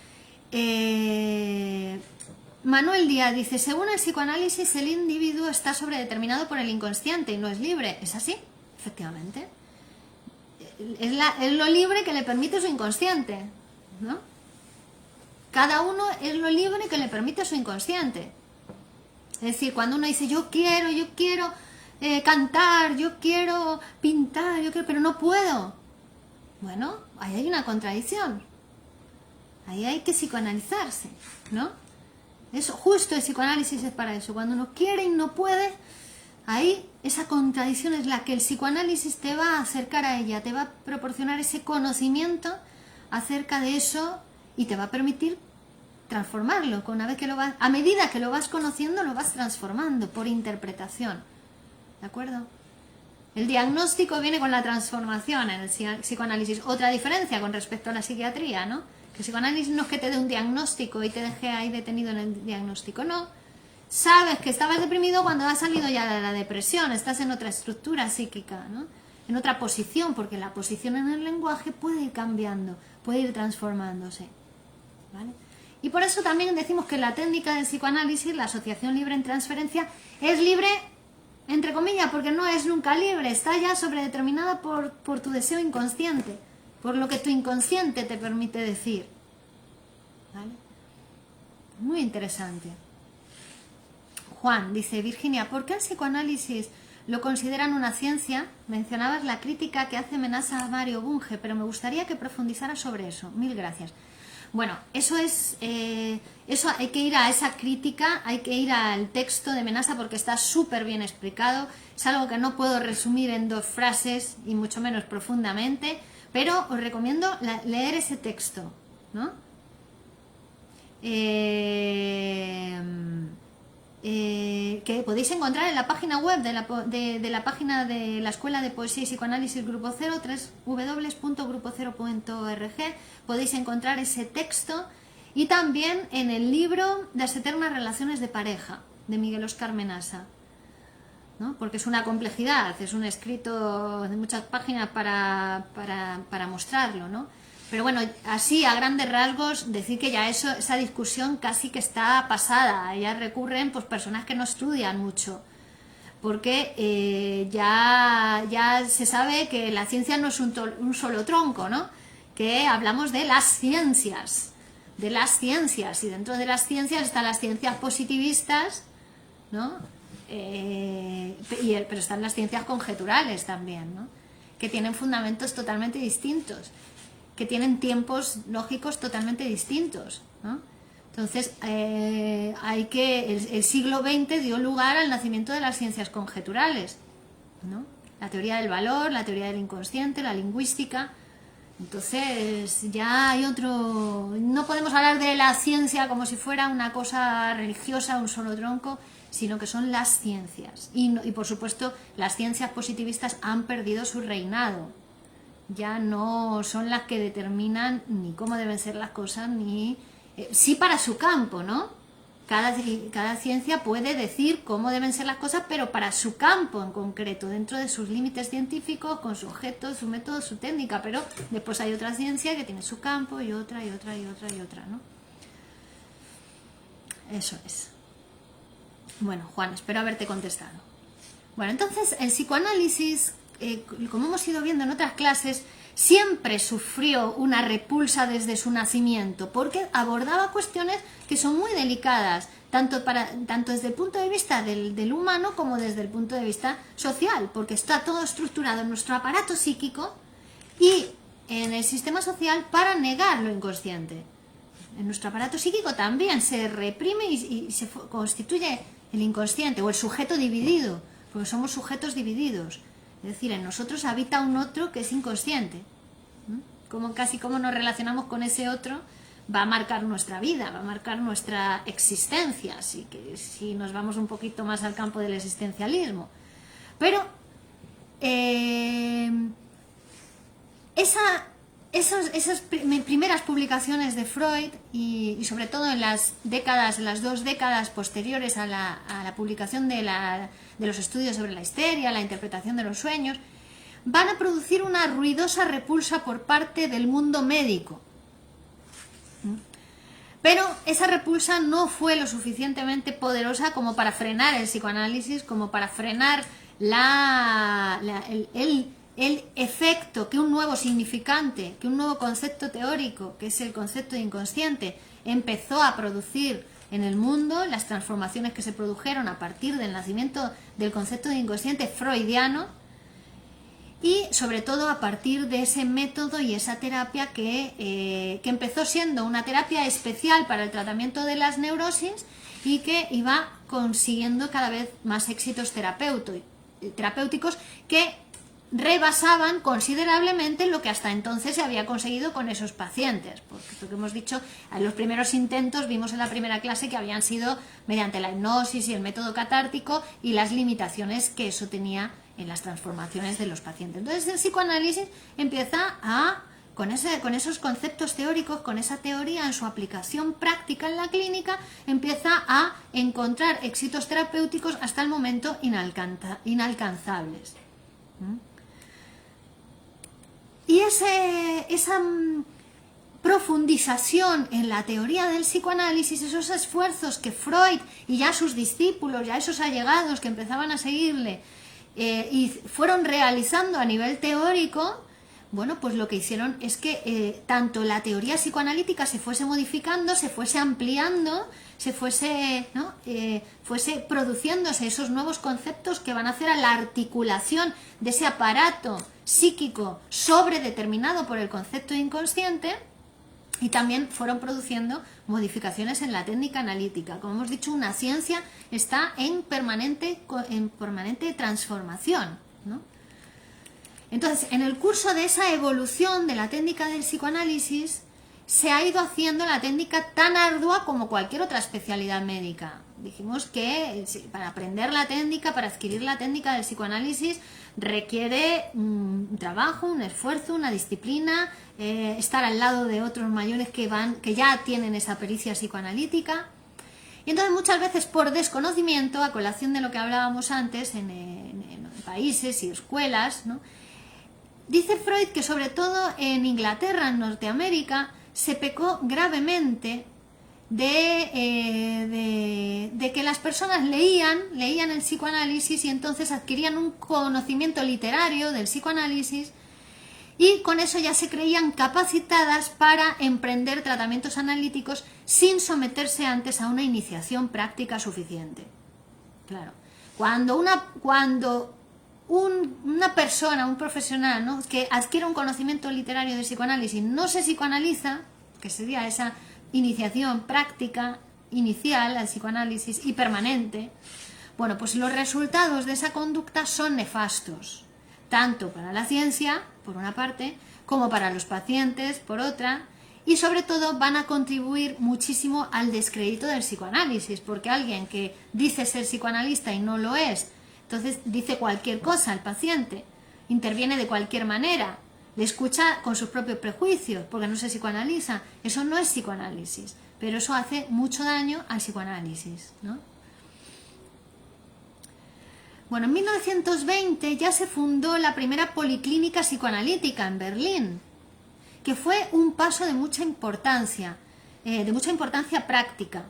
Speaker 1: Manuel Díaz dice, según el psicoanálisis el individuo está sobredeterminado por el inconsciente y no es libre. ¿Es así? Efectivamente. Es lo libre que le permite su inconsciente, ¿no? Cada uno es lo libre que le permite su inconsciente. Es decir, cuando uno dice, yo quiero cantar, yo quiero pintar, pero no puedo. Bueno, ahí hay una contradicción. Ahí hay que psicoanalizarse, ¿no? Eso, justo el psicoanálisis es para eso. Cuando uno quiere y no puede, ahí esa contradicción es la que el psicoanálisis te va a acercar a ella, te va a proporcionar ese conocimiento acerca de eso y te va a permitir transformarlo. A medida que lo vas conociendo, lo vas transformando por interpretación. ¿De acuerdo? El diagnóstico viene con la transformación en el psicoanálisis. Otra diferencia con respecto a la psiquiatría, ¿no? Que el psicoanálisis no es que te dé un diagnóstico y te deje ahí detenido en el diagnóstico, no. Sabes que estabas deprimido cuando has salido ya de la depresión, estás en otra estructura psíquica, ¿no? En otra posición, porque la posición en el lenguaje puede ir cambiando, puede ir transformándose, ¿vale? Y por eso también decimos que la técnica del psicoanálisis, la asociación libre en transferencia, es libre, entre comillas, porque no es nunca libre, está ya sobredeterminada por tu deseo inconsciente, por lo que tu inconsciente te permite decir, ¿vale? Muy interesante. Juan dice, Virginia, ¿por qué el psicoanálisis lo consideran una ciencia? Mencionabas la crítica que hace Menasa a Mario Bunge, pero me gustaría que profundizara sobre eso. Mil gracias. Bueno, eso hay que ir a esa crítica, hay que ir al texto de Menasa porque está súper bien explicado. Es algo que no puedo resumir en 2 frases y mucho menos profundamente, pero os recomiendo leer ese texto, ¿no? Que podéis encontrar en la página web de la página de la Escuela de Poesía y Psicoanálisis Grupo Cero, www.grupocero.org. Podéis encontrar ese texto y también en el libro Las eternas relaciones de pareja de Miguel Óscar Menasa. ¿no? Porque es una complejidad, es un escrito de muchas páginas para mostrarlo, ¿no? Pero bueno, así a grandes rasgos decir que ya esa discusión casi que está pasada, ya recurren pues personas que no estudian mucho, porque ya se sabe que la ciencia no es un solo tronco, ¿no? Que hablamos de las ciencias, y dentro de las ciencias están las ciencias positivistas, ¿no? Pero están las ciencias conjeturales también, ¿no? Que tienen fundamentos totalmente distintos, que tienen tiempos lógicos totalmente distintos, ¿no? Entonces, el siglo XX dio lugar al nacimiento de las ciencias conjeturales, ¿no? La teoría del valor, la teoría del inconsciente, la lingüística. Entonces, ya hay otro... No podemos hablar de la ciencia como si fuera una cosa religiosa, un solo tronco, sino que son las ciencias. Y por supuesto, las ciencias positivistas han perdido su reinado. Ya no son las que determinan ni cómo deben ser las cosas, ni... sí para su campo, ¿no? Cada ciencia puede decir cómo deben ser las cosas, pero para su campo en concreto, dentro de sus límites científicos, con su objeto, su método, su técnica, pero después hay otra ciencia que tiene su campo y otra, ¿no? Eso es. Bueno, Juan, espero haberte contestado. Bueno, entonces el psicoanálisis, como hemos ido viendo en otras clases, siempre sufrió una repulsa desde su nacimiento, porque abordaba cuestiones que son muy delicadas, tanto desde el punto de vista del humano como desde el punto de vista social, porque está todo estructurado en nuestro aparato psíquico y en el sistema social para negar lo inconsciente. En nuestro aparato psíquico también se reprime y se constituye el inconsciente o el sujeto dividido, porque somos sujetos divididos. Es decir, en nosotros habita un otro que es inconsciente. Casi como nos relacionamos con ese otro va a marcar nuestra vida, va a marcar nuestra existencia, así que si nos vamos un poquito más al campo del existencialismo. Pero esas primeras publicaciones de Freud y sobre todo en las 2 décadas posteriores a la publicación de los estudios sobre la histeria, la interpretación de los sueños, van a producir una ruidosa repulsa por parte del mundo médico. Pero esa repulsa no fue lo suficientemente poderosa como para frenar el psicoanálisis, como para frenar el efecto que un nuevo significante, que un nuevo concepto teórico, que es el concepto de inconsciente, empezó a producir en el mundo, las transformaciones que se produjeron a partir del nacimiento del concepto de inconsciente freudiano y sobre todo a partir de ese método y esa terapia que empezó siendo una terapia especial para el tratamiento de las neurosis y que iba consiguiendo cada vez más éxitos terapéuticos que rebasaban considerablemente lo que hasta entonces se había conseguido con esos pacientes, porque lo que hemos dicho, en los primeros intentos vimos en la primera clase que habían sido mediante la hipnosis y el método catártico y las limitaciones que eso tenía en las transformaciones de los pacientes. Entonces el psicoanálisis empieza con esos conceptos teóricos, con esa teoría en su aplicación práctica en la clínica, empieza a encontrar éxitos terapéuticos hasta el momento inalcanzables. Y esa profundización en la teoría del psicoanálisis, esos esfuerzos que Freud y ya sus discípulos, ya esos allegados que empezaban a seguirle y fueron realizando a nivel teórico, bueno, pues lo que hicieron es que tanto la teoría psicoanalítica se fuese modificando, se fuese ampliando, fuese produciéndose esos nuevos conceptos que van a hacer a la articulación de ese aparato psíquico sobredeterminado por el concepto inconsciente, y también fueron produciendo modificaciones en la técnica analítica. Como hemos dicho, una ciencia está en permanente transformación, ¿no? Entonces, en el curso de esa evolución de la técnica del psicoanálisis, se ha ido haciendo la técnica tan ardua como cualquier otra especialidad médica. Dijimos que para aprender la técnica, para adquirir la técnica del psicoanálisis, requiere un trabajo, un esfuerzo, una disciplina, estar al lado de otros mayores que ya tienen esa pericia psicoanalítica. Y entonces muchas veces por desconocimiento, a colación de lo que hablábamos antes en países y escuelas, ¿no? Dice Freud que sobre todo en Inglaterra, en Norteamérica, se pecó gravemente de que las personas leían el psicoanálisis y entonces adquirían un conocimiento literario del psicoanálisis y con eso ya se creían capacitadas para emprender tratamientos analíticos sin someterse antes a una iniciación práctica suficiente. Claro, cuando una persona, un profesional, ¿no?, que adquiere un conocimiento literario de psicoanálisis no se psicoanaliza, que sería esa iniciación práctica inicial al psicoanálisis y permanente, bueno, pues los resultados de esa conducta son nefastos, tanto para la ciencia, por una parte, como para los pacientes, por otra, y sobre todo van a contribuir muchísimo al descrédito del psicoanálisis, porque alguien que dice ser psicoanalista y no lo es, entonces dice cualquier cosa al paciente, interviene de cualquier manera, le escucha con sus propios prejuicios, porque no se psicoanaliza. Eso no es psicoanálisis, pero eso hace mucho daño al psicoanálisis, ¿no? Bueno, en 1920 ya se fundó la primera policlínica psicoanalítica en Berlín, que fue un paso de mucha importancia práctica,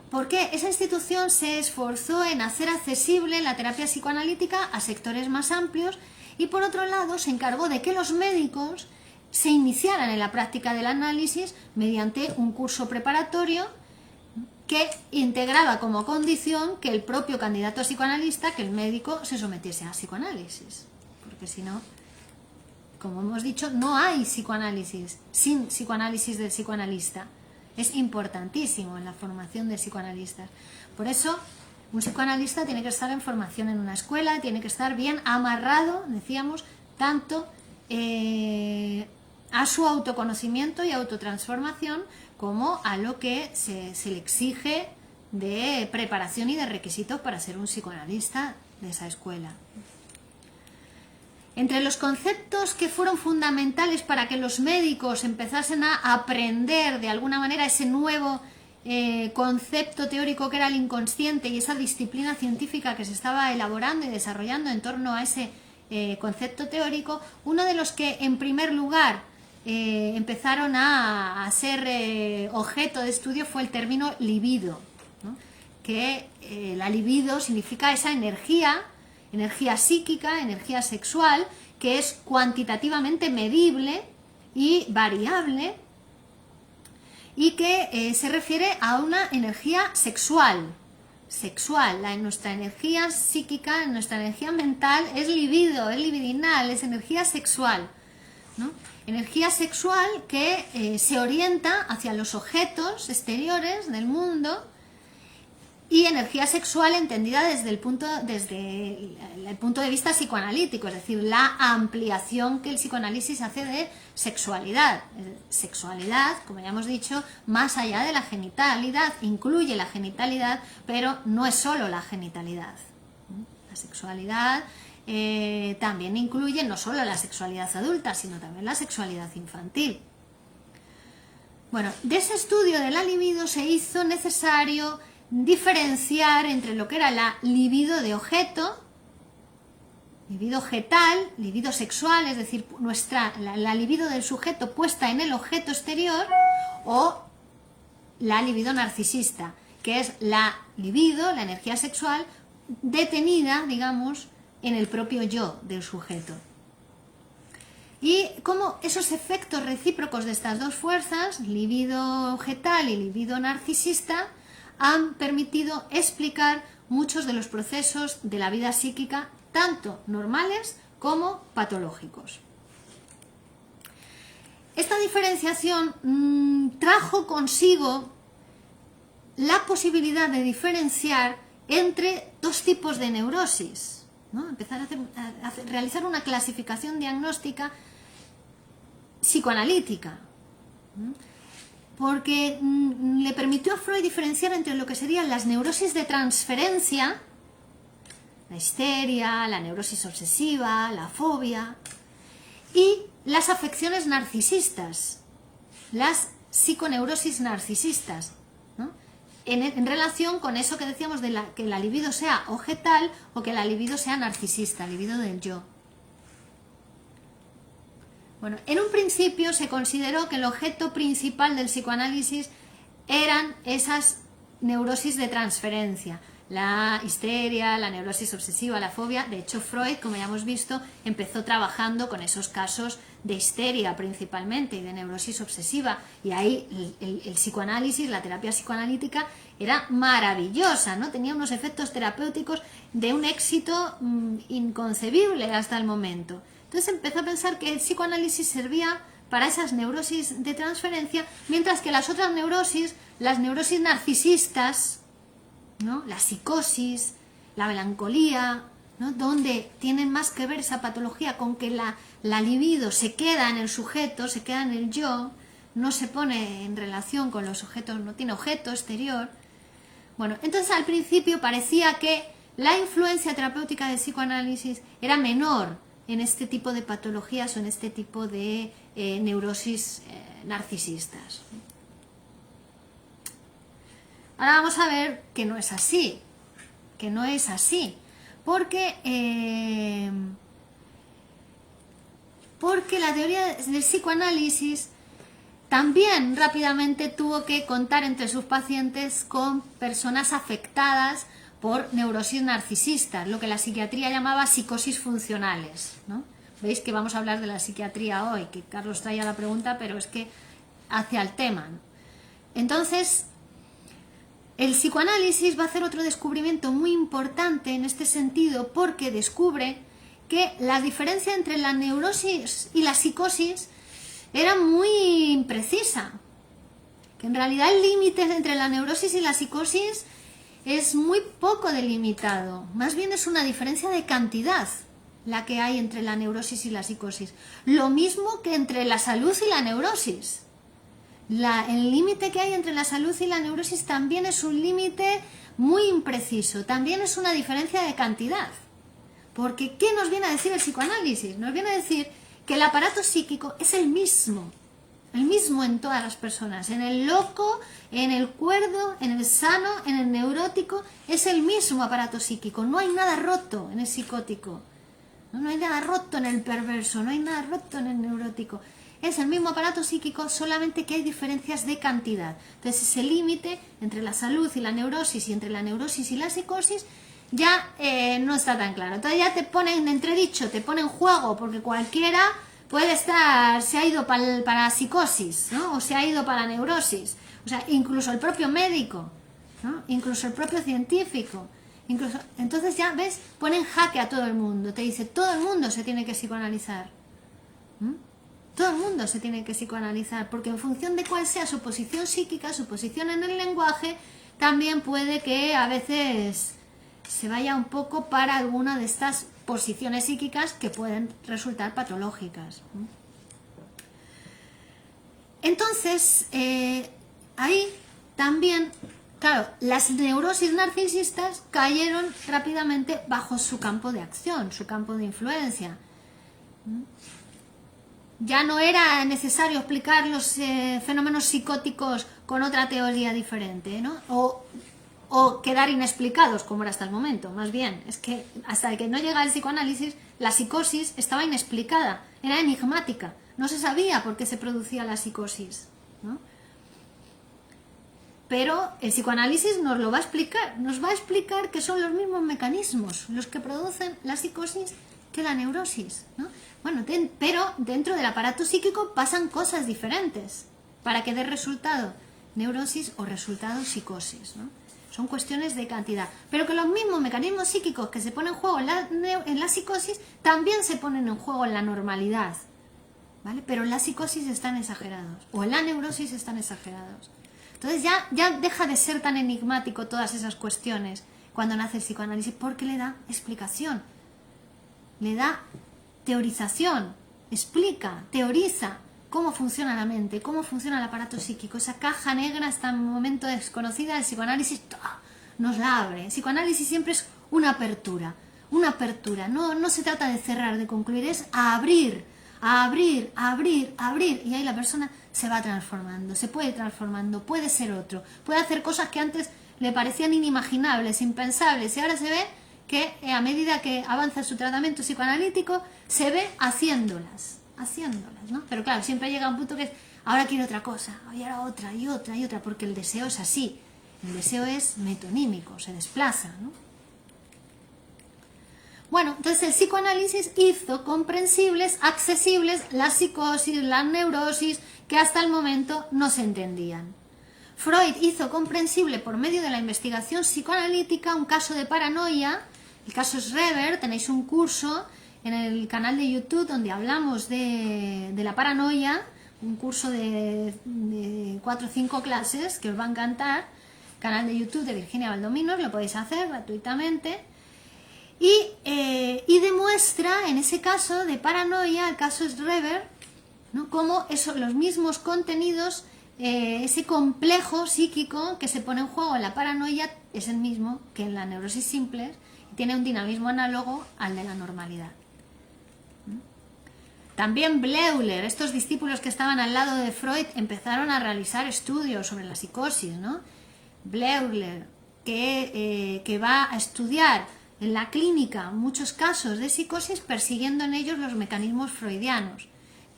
Speaker 1: porque esa institución se esforzó en hacer accesible la terapia psicoanalítica a sectores más amplios y por otro lado se encargó de que los médicos se iniciaran en la práctica del análisis mediante un curso preparatorio que integraba como condición que el propio candidato a psicoanalista, que el médico, se sometiese a psicoanálisis, porque si no, como hemos dicho, no hay psicoanálisis sin psicoanálisis del psicoanalista. Es importantísimo en la formación de psicoanalistas. Por eso, un psicoanalista tiene que estar en formación en una escuela, tiene que estar bien amarrado, decíamos, tanto a su autoconocimiento y autotransformación como a lo que se le exige de preparación y de requisitos para ser un psicoanalista de esa escuela. Entre los conceptos que fueron fundamentales para que los médicos empezasen a aprender de alguna manera ese nuevo concepto teórico que era el inconsciente y esa disciplina científica que se estaba elaborando y desarrollando en torno a ese concepto teórico, uno de los que en primer lugar empezaron a ser objeto de estudio fue el término libido, ¿no? Que la libido significa esa energía psíquica, energía sexual, que es cuantitativamente medible y variable y que se refiere a una energía sexual, nuestra energía psíquica, nuestra energía mental es libido, es libidinal, es energía sexual, ¿no? Energía sexual que se orienta hacia los objetos exteriores del mundo y energía sexual entendida desde el punto de vista psicoanalítico, es decir, la ampliación que el psicoanálisis hace de sexualidad. Sexualidad, como ya hemos dicho, más allá de la genitalidad, incluye la genitalidad, pero no es solo la genitalidad. La sexualidad también incluye no solo la sexualidad adulta, sino también la sexualidad infantil. Bueno, de ese estudio de la libido se hizo necesario diferenciar entre lo que era la libido de objeto, libido objetal, libido sexual, es decir, la libido del sujeto puesta en el objeto exterior, o la libido narcisista, que es la libido, la energía sexual, detenida, digamos, en el propio yo del sujeto. Y cómo esos efectos recíprocos de estas dos fuerzas, libido objetal y libido narcisista, han permitido explicar muchos de los procesos de la vida psíquica, tanto normales como patológicos. Esta diferenciación trajo consigo la posibilidad de diferenciar entre dos tipos de neurosis, ¿no? Empezar a realizar una clasificación diagnóstica psicoanalítica, ¿no? Porque le permitió a Freud diferenciar entre lo que serían las neurosis de transferencia, la histeria, la neurosis obsesiva, la fobia, y las afecciones narcisistas, las psiconeurosis narcisistas, ¿no? en relación con eso que decíamos de que la libido sea objetal o que la libido sea narcisista, libido del yo. Bueno, en un principio se consideró que el objeto principal del psicoanálisis eran esas neurosis de transferencia, la histeria, la neurosis obsesiva, la fobia. De hecho, Freud, como ya hemos visto, empezó trabajando con esos casos de histeria principalmente y de neurosis obsesiva, y ahí el psicoanálisis, la terapia psicoanalítica era maravillosa, ¿no? Tenía unos efectos terapéuticos de un éxito inconcebible hasta el momento. Entonces empezó a pensar que el psicoanálisis servía para esas neurosis de transferencia, mientras que las otras neurosis, las neurosis narcisistas, ¿no? La psicosis, la melancolía, ¿no? Donde tienen más que ver esa patología con que la libido se queda en el sujeto, se queda en el yo, no se pone en relación con los objetos, no tiene objeto exterior. Bueno, entonces al principio parecía que la influencia terapéutica del psicoanálisis era menor en este tipo de patologías o en este tipo de neurosis narcisistas. Ahora vamos a ver que no es así, porque la teoría del psicoanálisis también rápidamente tuvo que contar entre sus pacientes con personas afectadas por neurosis narcisistas, lo que la psiquiatría llamaba psicosis funcionales, ¿no? Veis que vamos a hablar de la psiquiatría hoy, que Carlos traía la pregunta, pero es que hace al tema, ¿no? Entonces, el psicoanálisis va a hacer otro descubrimiento muy importante en este sentido, porque descubre que la diferencia entre la neurosis y la psicosis era muy imprecisa, que en realidad el límite entre la neurosis y la psicosis es muy poco delimitado, más bien es una diferencia de cantidad la que hay entre la neurosis y la psicosis, lo mismo que entre la salud y la neurosis. El límite que hay entre la salud y la neurosis también es un límite muy impreciso, también es una diferencia de cantidad. Porque ¿qué nos viene a decir el psicoanálisis? Nos viene a decir que el aparato psíquico es el mismo en todas las personas, en el loco, en el cuerdo, en el sano, en el neurótico, es el mismo aparato psíquico, no hay nada roto en el psicótico, no hay nada roto en el perverso, no hay nada roto en el neurótico. Es el mismo aparato psíquico, solamente que hay diferencias de cantidad. Entonces ese límite entre la salud y la neurosis y entre la neurosis y la psicosis ya no está tan claro. Entonces ya te pone en entredicho, te pone en juego, porque cualquiera puede estar, se ha ido para la psicosis, ¿no? O se ha ido para la neurosis. O sea, incluso el propio médico, ¿no? Incluso el propio científico. Entonces ya, ¿ves? Pone en jaque a todo el mundo. Te dice, todo el mundo se tiene que psicoanalizar. Todo el mundo se tiene que psicoanalizar, porque en función de cuál sea su posición psíquica, su posición en el lenguaje, también puede que a veces se vaya un poco para alguna de estas posiciones psíquicas que pueden resultar patológicas. Entonces, ahí también, claro, las neurosis narcisistas cayeron rápidamente bajo su campo de acción, su campo de influencia. Ya no era necesario explicar los fenómenos psicóticos con otra teoría diferente, ¿no? O quedar inexplicados, como era hasta el momento. Más bien, es que hasta que no llega el psicoanálisis, la psicosis estaba inexplicada, era enigmática, no se sabía por qué se producía la psicosis, ¿no? Pero el psicoanálisis nos lo va a explicar, nos va a explicar que son los mismos mecanismos los que producen la psicosis que la neurosis, ¿no? Bueno, pero dentro del aparato psíquico pasan cosas diferentes para que dé resultado neurosis o resultado psicosis, ¿no? Son cuestiones de cantidad, pero que los mismos mecanismos psíquicos que se ponen en juego en la psicosis también se ponen en juego en la normalidad, ¿vale? Pero en la psicosis están exagerados, o en la neurosis están exagerados. Entonces ya deja de ser tan enigmático todas esas cuestiones cuando nace el psicoanálisis, porque le da explicación, le da teorización, explica, teoriza cómo funciona la mente, cómo funciona el aparato psíquico. Esa caja negra hasta el momento desconocida, el psicoanálisis nos la abre. El psicoanálisis siempre es una apertura, no se trata de cerrar, de concluir, es abrir, y ahí la persona se va transformando, se puede ir transformando, puede ser otro, puede hacer cosas que antes le parecían inimaginables, impensables, y ahora se ve que a medida que avanza su tratamiento psicoanalítico, se ve haciéndolas, ¿no? Pero claro, siempre llega un punto que es, ahora quiero otra cosa, y ahora otra, y otra, y otra, porque el deseo es así, el deseo es metonímico, se desplaza, ¿no? Bueno, entonces el psicoanálisis hizo comprensibles, accesibles las psicosis, las neurosis, que hasta el momento no se entendían. Freud hizo comprensible por medio de la investigación psicoanalítica un caso de paranoia, el caso Schreber. Tenéis un curso en el canal de YouTube donde hablamos de la paranoia, un curso de 4 o 5 clases que os va a encantar, canal de YouTube de Virginia Valdominos, lo podéis hacer gratuitamente. Y demuestra en ese caso de paranoia, el caso Schreber, ¿no?, cómo los mismos contenidos, ese complejo psíquico que se pone en juego en la paranoia es el mismo que en la neurosis simple y tiene un dinamismo análogo al de la normalidad. También Bleuler, estos discípulos que estaban al lado de Freud, empezaron a realizar estudios sobre la psicosis, ¿no? Bleuler, que va a estudiar en la clínica muchos casos de psicosis persiguiendo en ellos los mecanismos freudianos.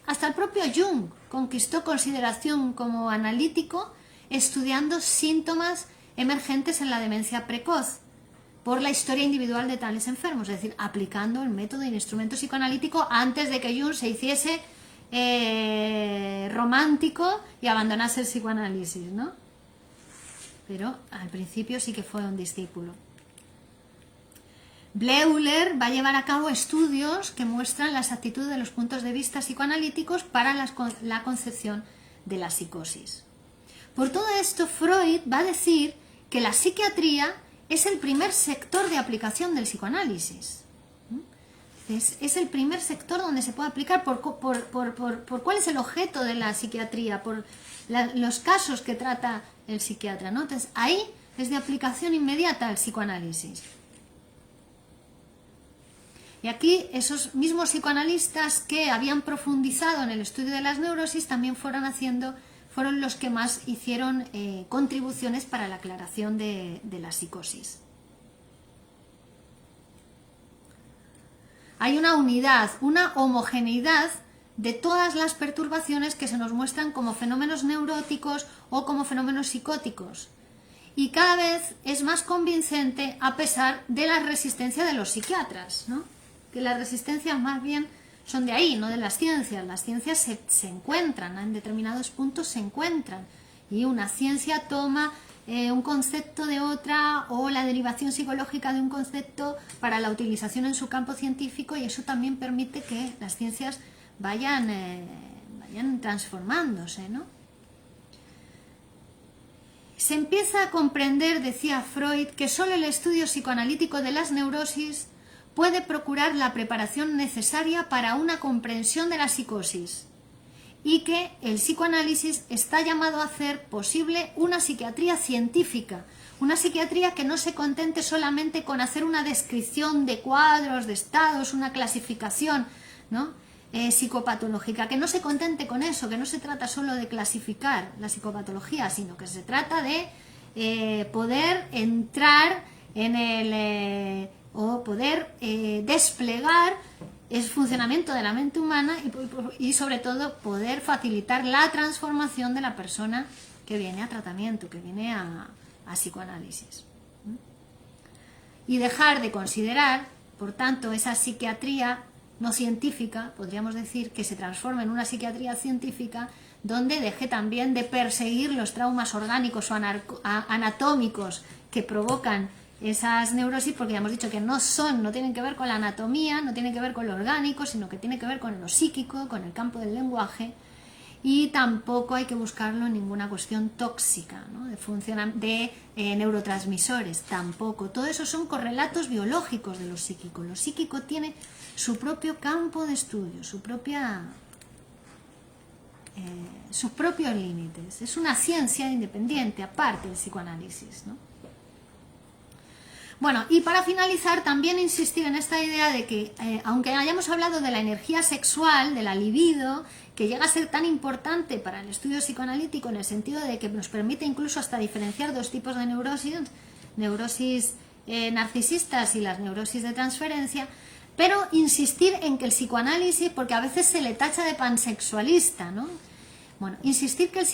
Speaker 1: Hasta el propio Jung conquistó consideración como analítico estudiando síntomas emergentes en la demencia precoz por la historia individual de tales enfermos, es decir, aplicando el método y el instrumento psicoanalítico antes de que Jung se hiciese romántico y abandonase el psicoanálisis, ¿no? Pero al principio sí que fue un discípulo. Bleuler va a llevar a cabo estudios que muestran las actitudes de los puntos de vista psicoanalíticos para la concepción de la psicosis. Por todo esto, Freud va a decir que la psiquiatría es el primer sector de aplicación del psicoanálisis. Es el primer sector donde se puede aplicar por cuál es el objeto de la psiquiatría, por los casos que trata el psiquiatra, ¿no? Entonces, ahí es de aplicación inmediata al psicoanálisis. Y aquí esos mismos psicoanalistas que habían profundizado en el estudio de las neurosis también fueron los que más hicieron contribuciones para la aclaración de la psicosis. Hay una unidad, una homogeneidad de todas las perturbaciones que se nos muestran como fenómenos neuróticos o como fenómenos psicóticos. Y cada vez es más convincente a pesar de la resistencia de los psiquiatras, ¿no? Que las resistencias más bien son de ahí, no de las ciencias. Las ciencias se encuentran, en determinados puntos se encuentran. Y una ciencia toma un concepto de otra o la derivación psicológica de un concepto para la utilización en su campo científico, y eso también permite que las ciencias vayan transformándose, ¿no? Se empieza a comprender, decía Freud, que solo el estudio psicoanalítico de las neurosis puede procurar la preparación necesaria para una comprensión de la psicosis, y que el psicoanálisis está llamado a hacer posible una psiquiatría científica, una psiquiatría que no se contente solamente con hacer una descripción de cuadros, de estados, una clasificación, ¿no?, psicopatológica, que no se contente con eso, que no se trata solo de clasificar la psicopatología, sino que se trata de poder entrar en el o poder desplegar el funcionamiento de la mente humana y sobre todo poder facilitar la transformación de la persona que viene a tratamiento, que viene a psicoanálisis. Y dejar de considerar, por tanto, esa psiquiatría no científica, podríamos decir, que se transforme en una psiquiatría científica donde deje también de perseguir los traumas orgánicos o anatómicos que provocan esas neurosis, porque ya hemos dicho que no tienen que ver con la anatomía, no tienen que ver con lo orgánico, sino que tienen que ver con lo psíquico, con el campo del lenguaje, y tampoco hay que buscarlo en ninguna cuestión tóxica, ¿no?, de neurotransmisores, tampoco. Todo eso son correlatos biológicos de lo psíquico. Lo psíquico tiene su propio campo de estudio, sus propios límites. Es una ciencia independiente, aparte del psicoanálisis, ¿no? Bueno, y para finalizar, también insistir en esta idea de que, aunque hayamos hablado de la energía sexual, de la libido, que llega a ser tan importante para el estudio psicoanalítico en el sentido de que nos permite incluso hasta diferenciar dos tipos de neurosis narcisistas y las neurosis de transferencia, pero insistir en que el psicoanálisis, porque a veces se le tacha de pansexualista, ¿no? Bueno, insistir que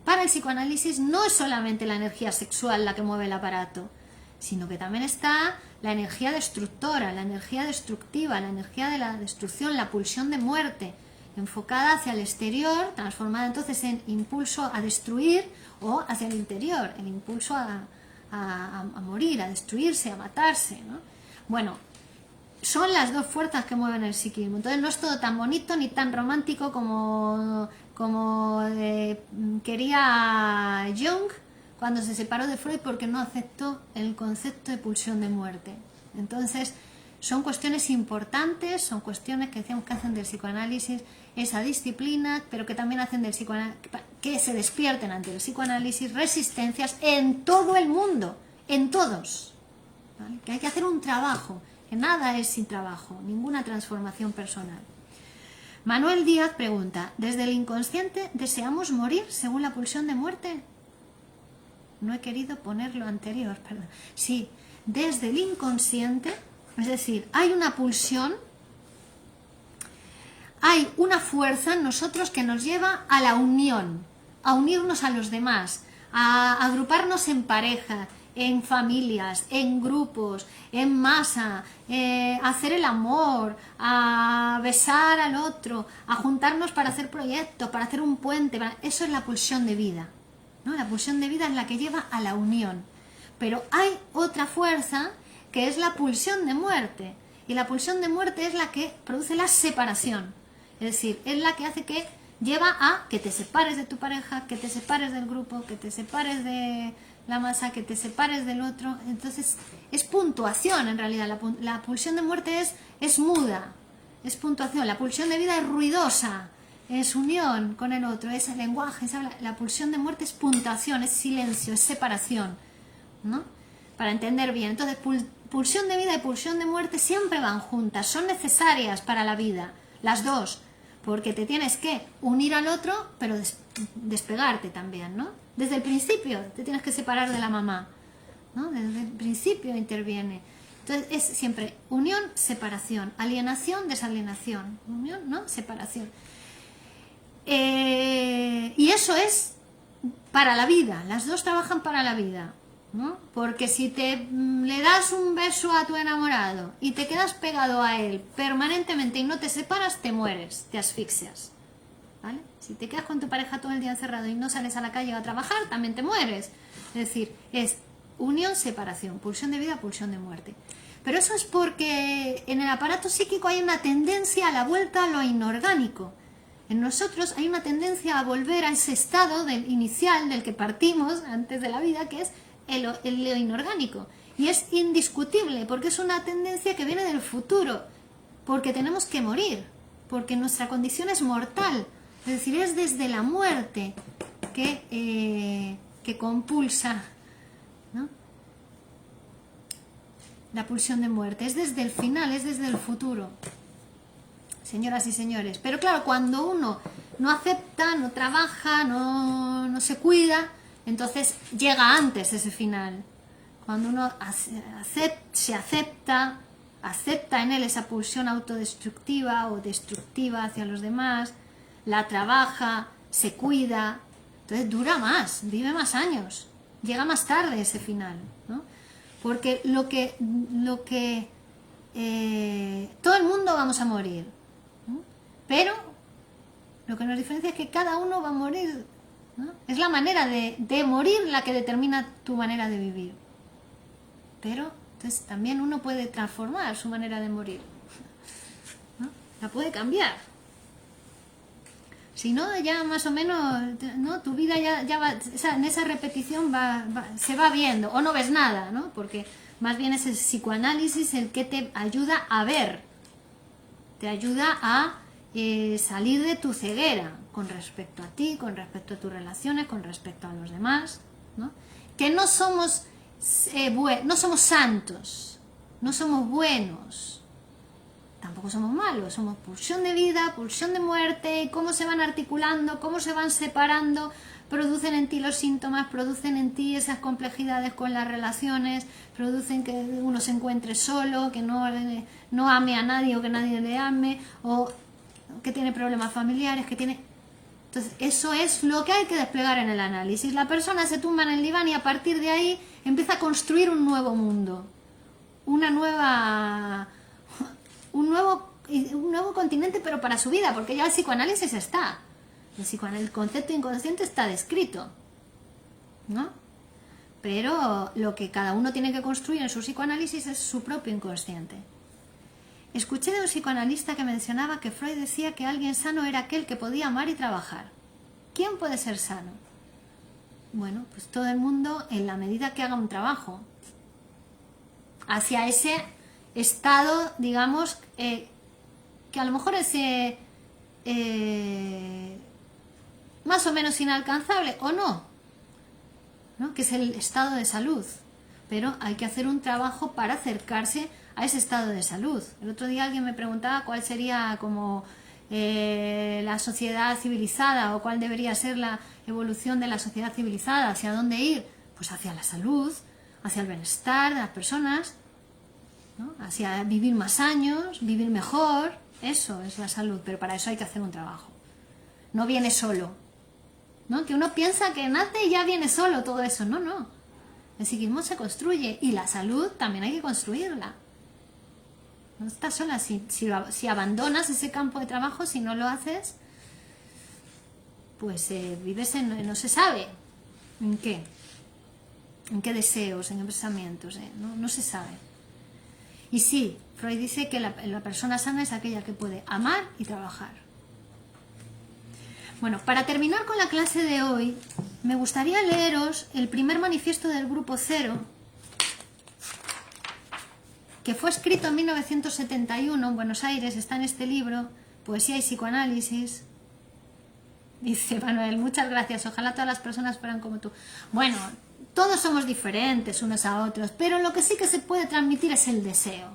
Speaker 1: para el psicoanálisis no es solamente la energía sexual la que mueve el aparato, sino que también está la energía destructora, la energía destructiva, la energía de la destrucción, la pulsión de muerte, enfocada hacia el exterior, transformada entonces en impulso a destruir, o hacia el interior, el impulso a morir, a destruirse, a matarse, ¿no? Bueno, son las dos fuerzas que mueven el psiquismo. Entonces no es todo tan bonito ni tan romántico como quería Jung cuando se separó de Freud, porque no aceptó el concepto de pulsión de muerte. Entonces son cuestiones importantes, son cuestiones que decíamos que hacen del psicoanálisis esa disciplina, pero que también hacen del psicoanálisis, que se despierten ante el psicoanálisis resistencias en todo el mundo, en todos, ¿vale? Que hay que hacer un trabajo, que nada es sin trabajo, ninguna transformación personal. Manuel Díaz pregunta, ¿desde el inconsciente deseamos morir según la pulsión de muerte? No he querido poner lo anterior, perdón. Sí, desde el inconsciente, es decir, hay una pulsión, hay una fuerza en nosotros que nos lleva a la unión, a unirnos a los demás, a agruparnos en pareja, en familias, en grupos, en masa, a hacer el amor, a besar al otro, a juntarnos para hacer proyectos, para hacer un puente. Eso es la pulsión de vida, ¿no? La pulsión de vida es la que lleva a la unión. Pero hay otra fuerza que es la pulsión de muerte. Y la pulsión de muerte es la que produce la separación. Es decir, es la que hace que lleva a que te separes de tu pareja, que te separes del grupo, que te separes de la masa, que te separes del otro. Entonces es puntuación en realidad. La pulsión de muerte es muda, es puntuación. La pulsión de vida es ruidosa, es unión con el otro, es el lenguaje. La pulsión de muerte es puntuación, es silencio, es separación, ¿no? Para entender bien. Entonces pulsión de vida y pulsión de muerte siempre van juntas, son necesarias para la vida, las dos, porque te tienes que unir al otro, pero despegarte también, ¿no? Desde el principio te tienes que separar de la mamá, ¿no? Desde el principio interviene. Entonces es siempre unión, separación, alienación, desalienación, unión, ¿no? Separación. Y eso es para la vida, las dos trabajan para la vida, ¿no? Porque si le das un beso a tu enamorado y te quedas pegado a él permanentemente y no te separas, te mueres, te asfixias, ¿vale? Si te quedas con tu pareja todo el día encerrado y no sales a la calle a trabajar, también te mueres. Es decir, es unión, separación, pulsión de vida, pulsión de muerte. Pero eso es porque en el aparato psíquico hay una tendencia a la vuelta a lo inorgánico. En nosotros hay una tendencia a volver a ese estado inicial del que partimos antes de la vida, que es lo inorgánico. Y es indiscutible, porque es una tendencia que viene del futuro, porque tenemos que morir, porque nuestra condición es mortal. Es decir, es desde la muerte que compulsa, ¿no? La pulsión de muerte. Es desde el final, es desde el futuro, señoras y señores. Pero claro, cuando uno no acepta, no trabaja, no se cuida, entonces llega antes ese final. Cuando uno se acepta en él esa pulsión autodestructiva o destructiva hacia los demás, la trabaja, se cuida, entonces dura más, vive más años, llega más tarde ese final, ¿no? Porque todo el mundo vamos a morir, ¿no? Pero lo que nos diferencia es que cada uno va a morir, ¿no? Es la manera de morir la que determina tu manera de vivir. Pero entonces también uno puede transformar su manera de morir, ¿no? La puede cambiar. Si no, ya más o menos, ¿no? Tu vida ya va, en esa repetición se va viendo, o no ves nada, ¿no? Porque más bien es el psicoanálisis el que te ayuda a ver, te ayuda a salir de tu ceguera con respecto a ti, con respecto a tus relaciones, con respecto a los demás, ¿no? Que no somos no somos santos, no somos buenos, tampoco somos malos, somos pulsión de vida, pulsión de muerte, cómo se van articulando, cómo se van separando, producen en ti los síntomas, producen en ti esas complejidades con las relaciones, producen que uno se encuentre solo, que no ame a nadie o que nadie le ame, o que tiene problemas familiares, que tiene... Entonces, eso es lo que hay que desplegar en el análisis. La persona se tumba en el diván y a partir de ahí empieza a construir un nuevo mundo, un nuevo continente, pero para su vida, porque ya el psicoanálisis está. El concepto inconsciente está descrito, ¿no? Pero lo que cada uno tiene que construir en su psicoanálisis es su propio inconsciente. Escuché de un psicoanalista que mencionaba que Freud decía que alguien sano era aquel que podía amar y trabajar. ¿Quién puede ser sano? Bueno, pues todo el mundo en la medida que haga un trabajo hacia ese estado, digamos, que a lo mejor es más o menos inalcanzable o no, que es el estado de salud, pero hay que hacer un trabajo para acercarse a ese estado de salud. El otro día alguien me preguntaba cuál sería como la sociedad civilizada o cuál debería ser la evolución de la sociedad civilizada, hacia dónde ir, pues hacia la salud, hacia el bienestar de las personas, ¿no? Hacia vivir más años, vivir mejor. Eso es la salud, pero para eso hay que hacer un trabajo. No viene solo, ¿no? Que uno piensa que nace y ya viene solo todo eso. No, no. El psiquismo se construye y la salud también hay que construirla. No estás sola. Si abandonas ese campo de trabajo, si no lo haces, pues vives no se sabe en qué deseos, en qué pensamientos, no se sabe. Y sí, Freud dice que la persona sana es aquella que puede amar y trabajar. Bueno, para terminar con la clase de hoy, me gustaría leeros el primer manifiesto del Grupo Cero, que fue escrito en 1971 en Buenos Aires. Está en este libro, Poesía y Psicoanálisis. Dice Manuel, muchas gracias, ojalá todas las personas fueran como tú. Bueno, todos somos diferentes unos a otros, pero lo que sí que se puede transmitir es el deseo.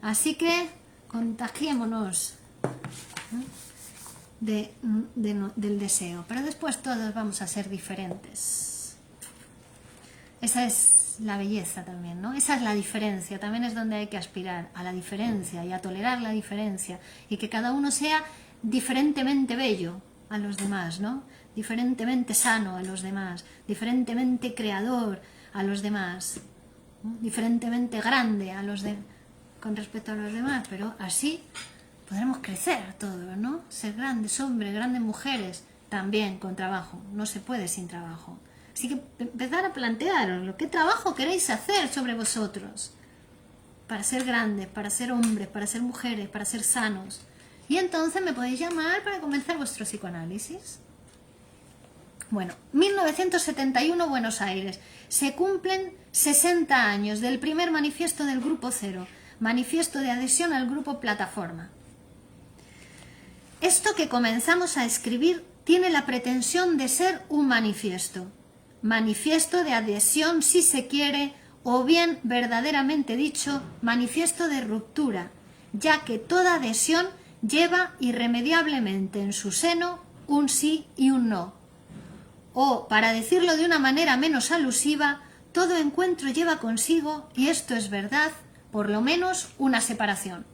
Speaker 1: Así que contagiémonos, ¿no? del deseo, pero después todos vamos a ser diferentes. Esa es la belleza también, ¿no? Esa es la diferencia, también es donde hay que aspirar, a la diferencia y a tolerar la diferencia, y que cada uno sea diferentemente bello a los demás, ¿no? Diferentemente sano a los demás, diferentemente creador a los demás, ¿no? Diferentemente grande con respecto a los demás, pero así podremos crecer todos, ¿no? Ser grandes hombres, grandes mujeres, también con trabajo, no se puede sin trabajo. Así que empezar a plantearos qué trabajo queréis hacer sobre vosotros para ser grandes, para ser hombres, para ser mujeres, para ser sanos. Y entonces me podéis llamar para comenzar vuestro psicoanálisis. Bueno, 1971, Buenos Aires. Se cumplen 60 años del primer manifiesto del Grupo Cero, manifiesto de adhesión al Grupo Plataforma. Esto que comenzamos a escribir tiene la pretensión de ser un manifiesto. Manifiesto de adhesión si se quiere, o bien, verdaderamente dicho, manifiesto de ruptura, ya que toda adhesión lleva irremediablemente en su seno un sí y un no. O, para decirlo de una manera menos alusiva, todo encuentro lleva consigo, y esto es verdad, por lo menos una separación.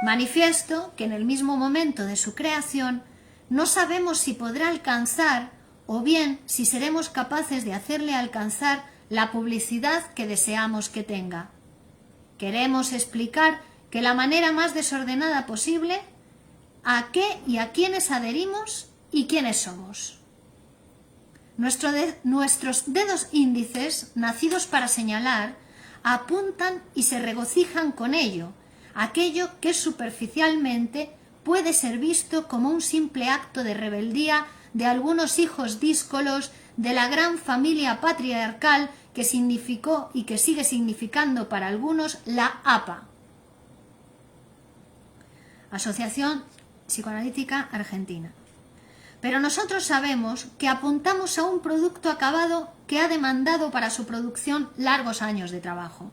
Speaker 1: Manifiesto que en el mismo momento de su creación no sabemos si podrá alcanzar o bien si seremos capaces de hacerle alcanzar la publicidad que deseamos que tenga. Queremos explicar que la manera más desordenada posible a qué y a quiénes adherimos y quiénes somos. Nuestros dedos índices, nacidos para señalar, apuntan y se regocijan con ello, aquello que superficialmente puede ser visto como un simple acto de rebeldía de algunos hijos díscolos de la gran familia patriarcal que significó y que sigue significando para algunos la APA, Asociación Psicoanalítica Argentina. Pero nosotros sabemos que apuntamos a un producto acabado que ha demandado para su producción largos años de trabajo.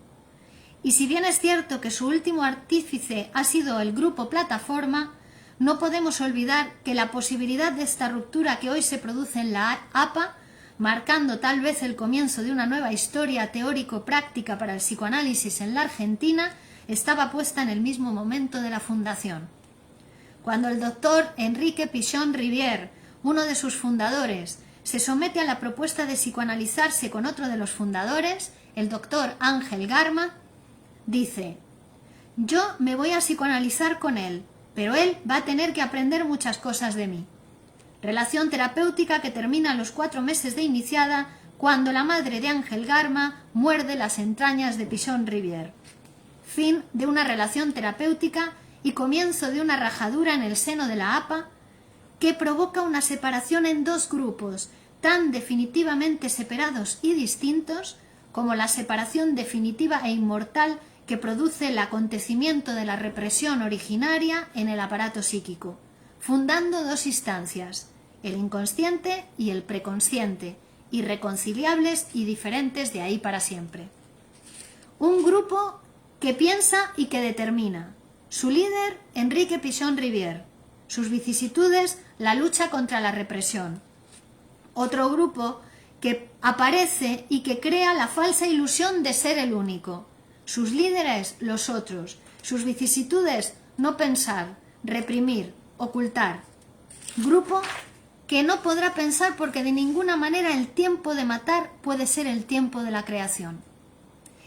Speaker 1: Y si bien es cierto que su último artífice ha sido el grupo Plataforma, no podemos olvidar que la posibilidad de esta ruptura que hoy se produce en la APA, marcando tal vez el comienzo de una nueva historia teórico-práctica para el psicoanálisis en la Argentina, estaba puesta en el mismo momento de la fundación. Cuando el doctor Enrique Pichon Rivière, uno de sus fundadores, se somete a la propuesta de psicoanalizarse con otro de los fundadores, el doctor Ángel Garma, dice: yo me voy a psicoanalizar con él, pero él va a tener que aprender muchas cosas de mí. Relación terapéutica que termina a los 4 meses de iniciada, cuando la madre de Ángel Garma muerde las entrañas de Pichon Rivière. Fin de una relación terapéutica y comienzo de una rajadura en el seno de la APA que provoca una separación en 2 grupos tan definitivamente separados y distintos como la separación definitiva e inmortal que produce el acontecimiento de la represión originaria en el aparato psíquico, fundando 2 instancias, el inconsciente y el preconsciente, irreconciliables y diferentes de ahí para siempre. Un grupo que piensa y que determina. Su líder, Enrique Pichon Rivière. Sus vicisitudes, la lucha contra la represión. Otro grupo que aparece y que crea la falsa ilusión de ser el único. Sus líderes, los otros. Sus vicisitudes, no pensar, reprimir, ocultar. Grupo que no podrá pensar porque de ninguna manera el tiempo de matar puede ser el tiempo de la creación.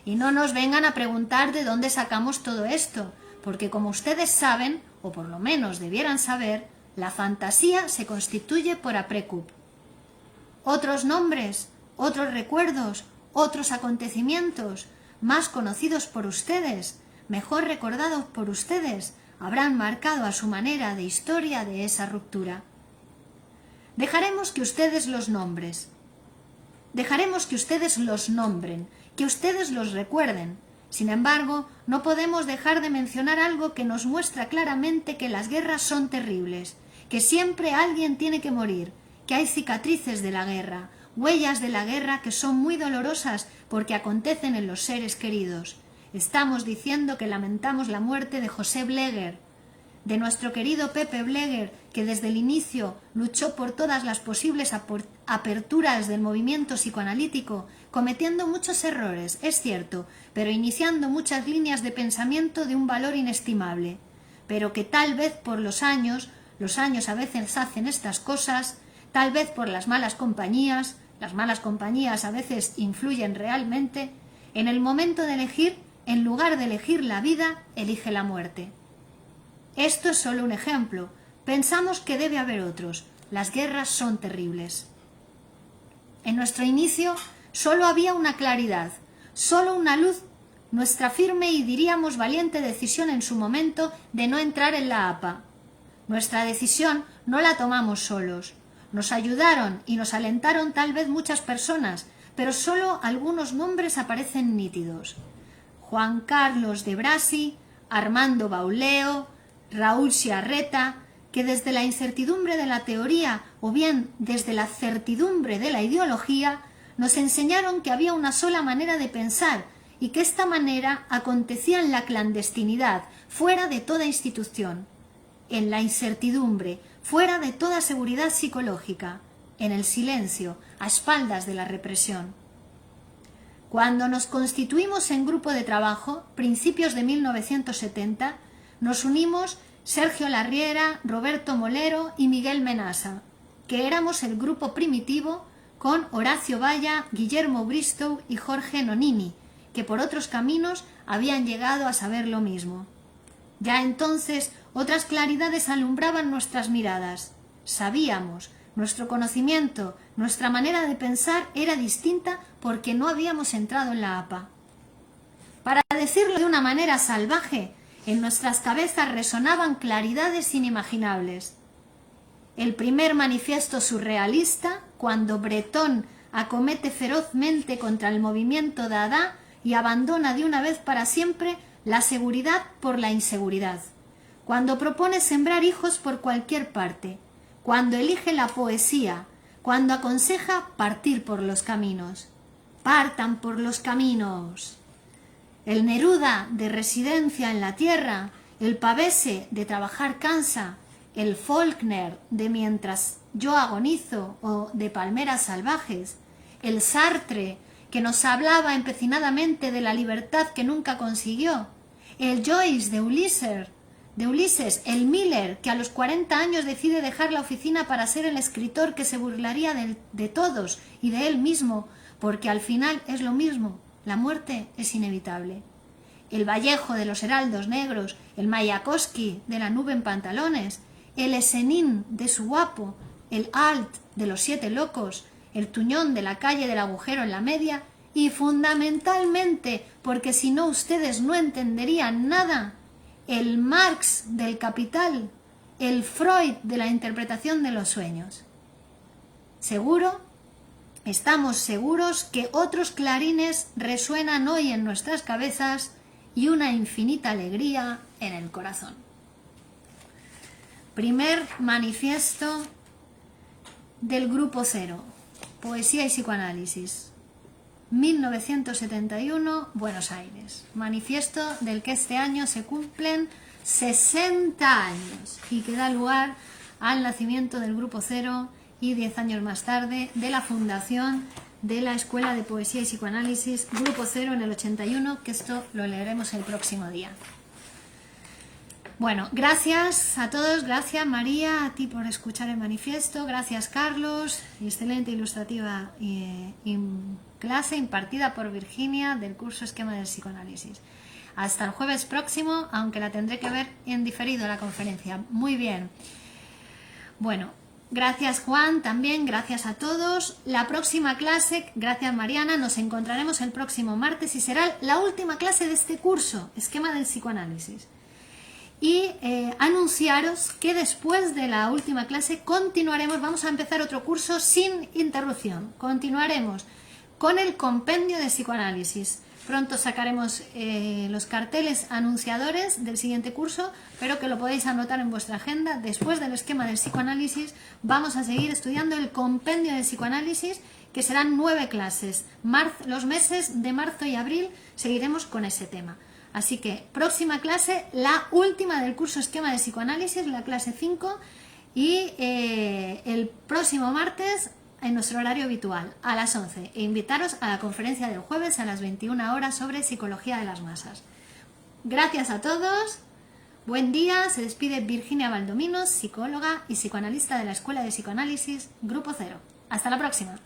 Speaker 1: Y no nos vengan a preguntar de dónde sacamos todo esto, porque como ustedes saben, o por lo menos debieran saber, la fantasía se constituye por aprécup. Otros nombres, otros recuerdos, otros acontecimientos, más conocidos por ustedes, mejor recordados por ustedes, habrán marcado a su manera de historia de esa ruptura. Dejaremos que ustedes los nombren, que ustedes los recuerden. Sin embargo, no podemos dejar de mencionar algo que nos muestra claramente que las guerras son terribles, que siempre alguien tiene que morir, que hay cicatrices de la guerra, huellas de la guerra que son muy dolorosas porque acontecen en los seres queridos. Estamos diciendo que lamentamos la muerte de José Bleger, de nuestro querido Pepe Bleger, que desde el inicio luchó por todas las posibles aperturas del movimiento psicoanalítico, cometiendo muchos errores, es cierto, pero iniciando muchas líneas de pensamiento de un valor inestimable, pero que tal vez por los años a veces hacen estas cosas, tal vez por las malas compañías a veces influyen realmente, en el momento de elegir, en lugar de elegir la vida, elige la muerte. Esto es solo un ejemplo. Pensamos que debe haber otros. Las guerras son terribles. En nuestro inicio solo había una claridad, solo una luz, nuestra firme y diríamos valiente decisión en su momento de no entrar en la APA. Nuestra decisión no la tomamos solos. Nos ayudaron y nos alentaron tal vez muchas personas, pero solo algunos nombres aparecen nítidos. Juan Carlos de Brasi, Armando Bauleo, Raúl Sciarretta, que desde la incertidumbre de la teoría o bien desde la certidumbre de la ideología nos enseñaron que había una sola manera de pensar y que esta manera acontecía en la clandestinidad, fuera de toda institución, en la incertidumbre, fuera de toda seguridad psicológica, en el silencio, a espaldas de la represión. Cuando nos constituimos en grupo de trabajo, principios de 1970, nos unimos Sergio Larriera, Roberto Molero y Miguel Menasa, que éramos el grupo primitivo con Horacio Valla, Guillermo Bristow y Jorge Nonini, que por otros caminos habían llegado a saber lo mismo. Ya entonces otras claridades alumbraban nuestras miradas. Sabíamos, nuestro conocimiento, nuestra manera de pensar era distinta porque no habíamos entrado en la APA. Para decirlo de una manera salvaje, en nuestras cabezas resonaban claridades inimaginables. El primer manifiesto surrealista, cuando Breton acomete ferozmente contra el movimiento Dada y abandona de una vez para siempre la seguridad por la inseguridad. Cuando propone sembrar hijos por cualquier parte. Cuando elige la poesía. cuando aconseja partir por los caminos. Partan por los caminos. El Neruda de residencia en la tierra, el Pavese de trabajar cansa, el Faulkner de mientras yo agonizo o de palmeras salvajes, el Sartre que nos hablaba empecinadamente de la libertad que nunca consiguió, el Joyce de Ulises, el Miller que a los 40 años decide dejar la oficina para ser el escritor que se burlaría de todos y de él mismo, porque al final es lo mismo, la muerte es inevitable. El Vallejo de los Heraldos Negros, el Mayakovsky de la nube en pantalones, el Esenín de su guapo, el Alt de los 7 locos, el Tuñón de la calle del agujero en la media y fundamentalmente, porque si no ustedes no entenderían nada, el Marx del Capital, el Freud de la interpretación de los sueños. Seguro, estamos seguros que otros clarines resuenan hoy en nuestras cabezas y una infinita alegría en el corazón. Primer manifiesto del Grupo Cero, Poesía y Psicoanálisis, 1971, Buenos Aires. Manifiesto del que este año se cumplen 60 años y que da lugar al nacimiento del Grupo Cero y 10 años más tarde de la fundación de la Escuela de Poesía y Psicoanálisis Grupo Cero en el 81, que esto lo leeremos el próximo día. Bueno, gracias a todos, gracias María, a ti por escuchar el manifiesto, gracias Carlos, excelente ilustrativa clase impartida por Virginia del curso Esquema del Psicoanálisis. Hasta el jueves próximo, aunque la tendré que ver en diferido la conferencia. Muy bien. Bueno, gracias Juan, también gracias a todos. La próxima clase, gracias Mariana, nos encontraremos el próximo martes y será la última clase de este curso, Esquema del Psicoanálisis. Y anunciaros que después de la última clase continuaremos, vamos a empezar otro curso sin interrupción. Continuaremos con el compendio de psicoanálisis. Pronto sacaremos los carteles anunciadores del siguiente curso, pero que lo podéis anotar en vuestra agenda. Después del esquema del psicoanálisis vamos a seguir estudiando el compendio de psicoanálisis, que serán 9 clases. Los meses de marzo y abril seguiremos con ese tema. Así que próxima clase, la última del curso Esquema de Psicoanálisis, la clase 5, y el próximo martes en nuestro horario habitual, a las 11. E invitaros a la conferencia del jueves a las 21 horas sobre Psicología de las Masas. Gracias a todos, buen día, se despide Virginia Valdominos, psicóloga y psicoanalista de la Escuela de Psicoanálisis Grupo Cero. Hasta la próxima.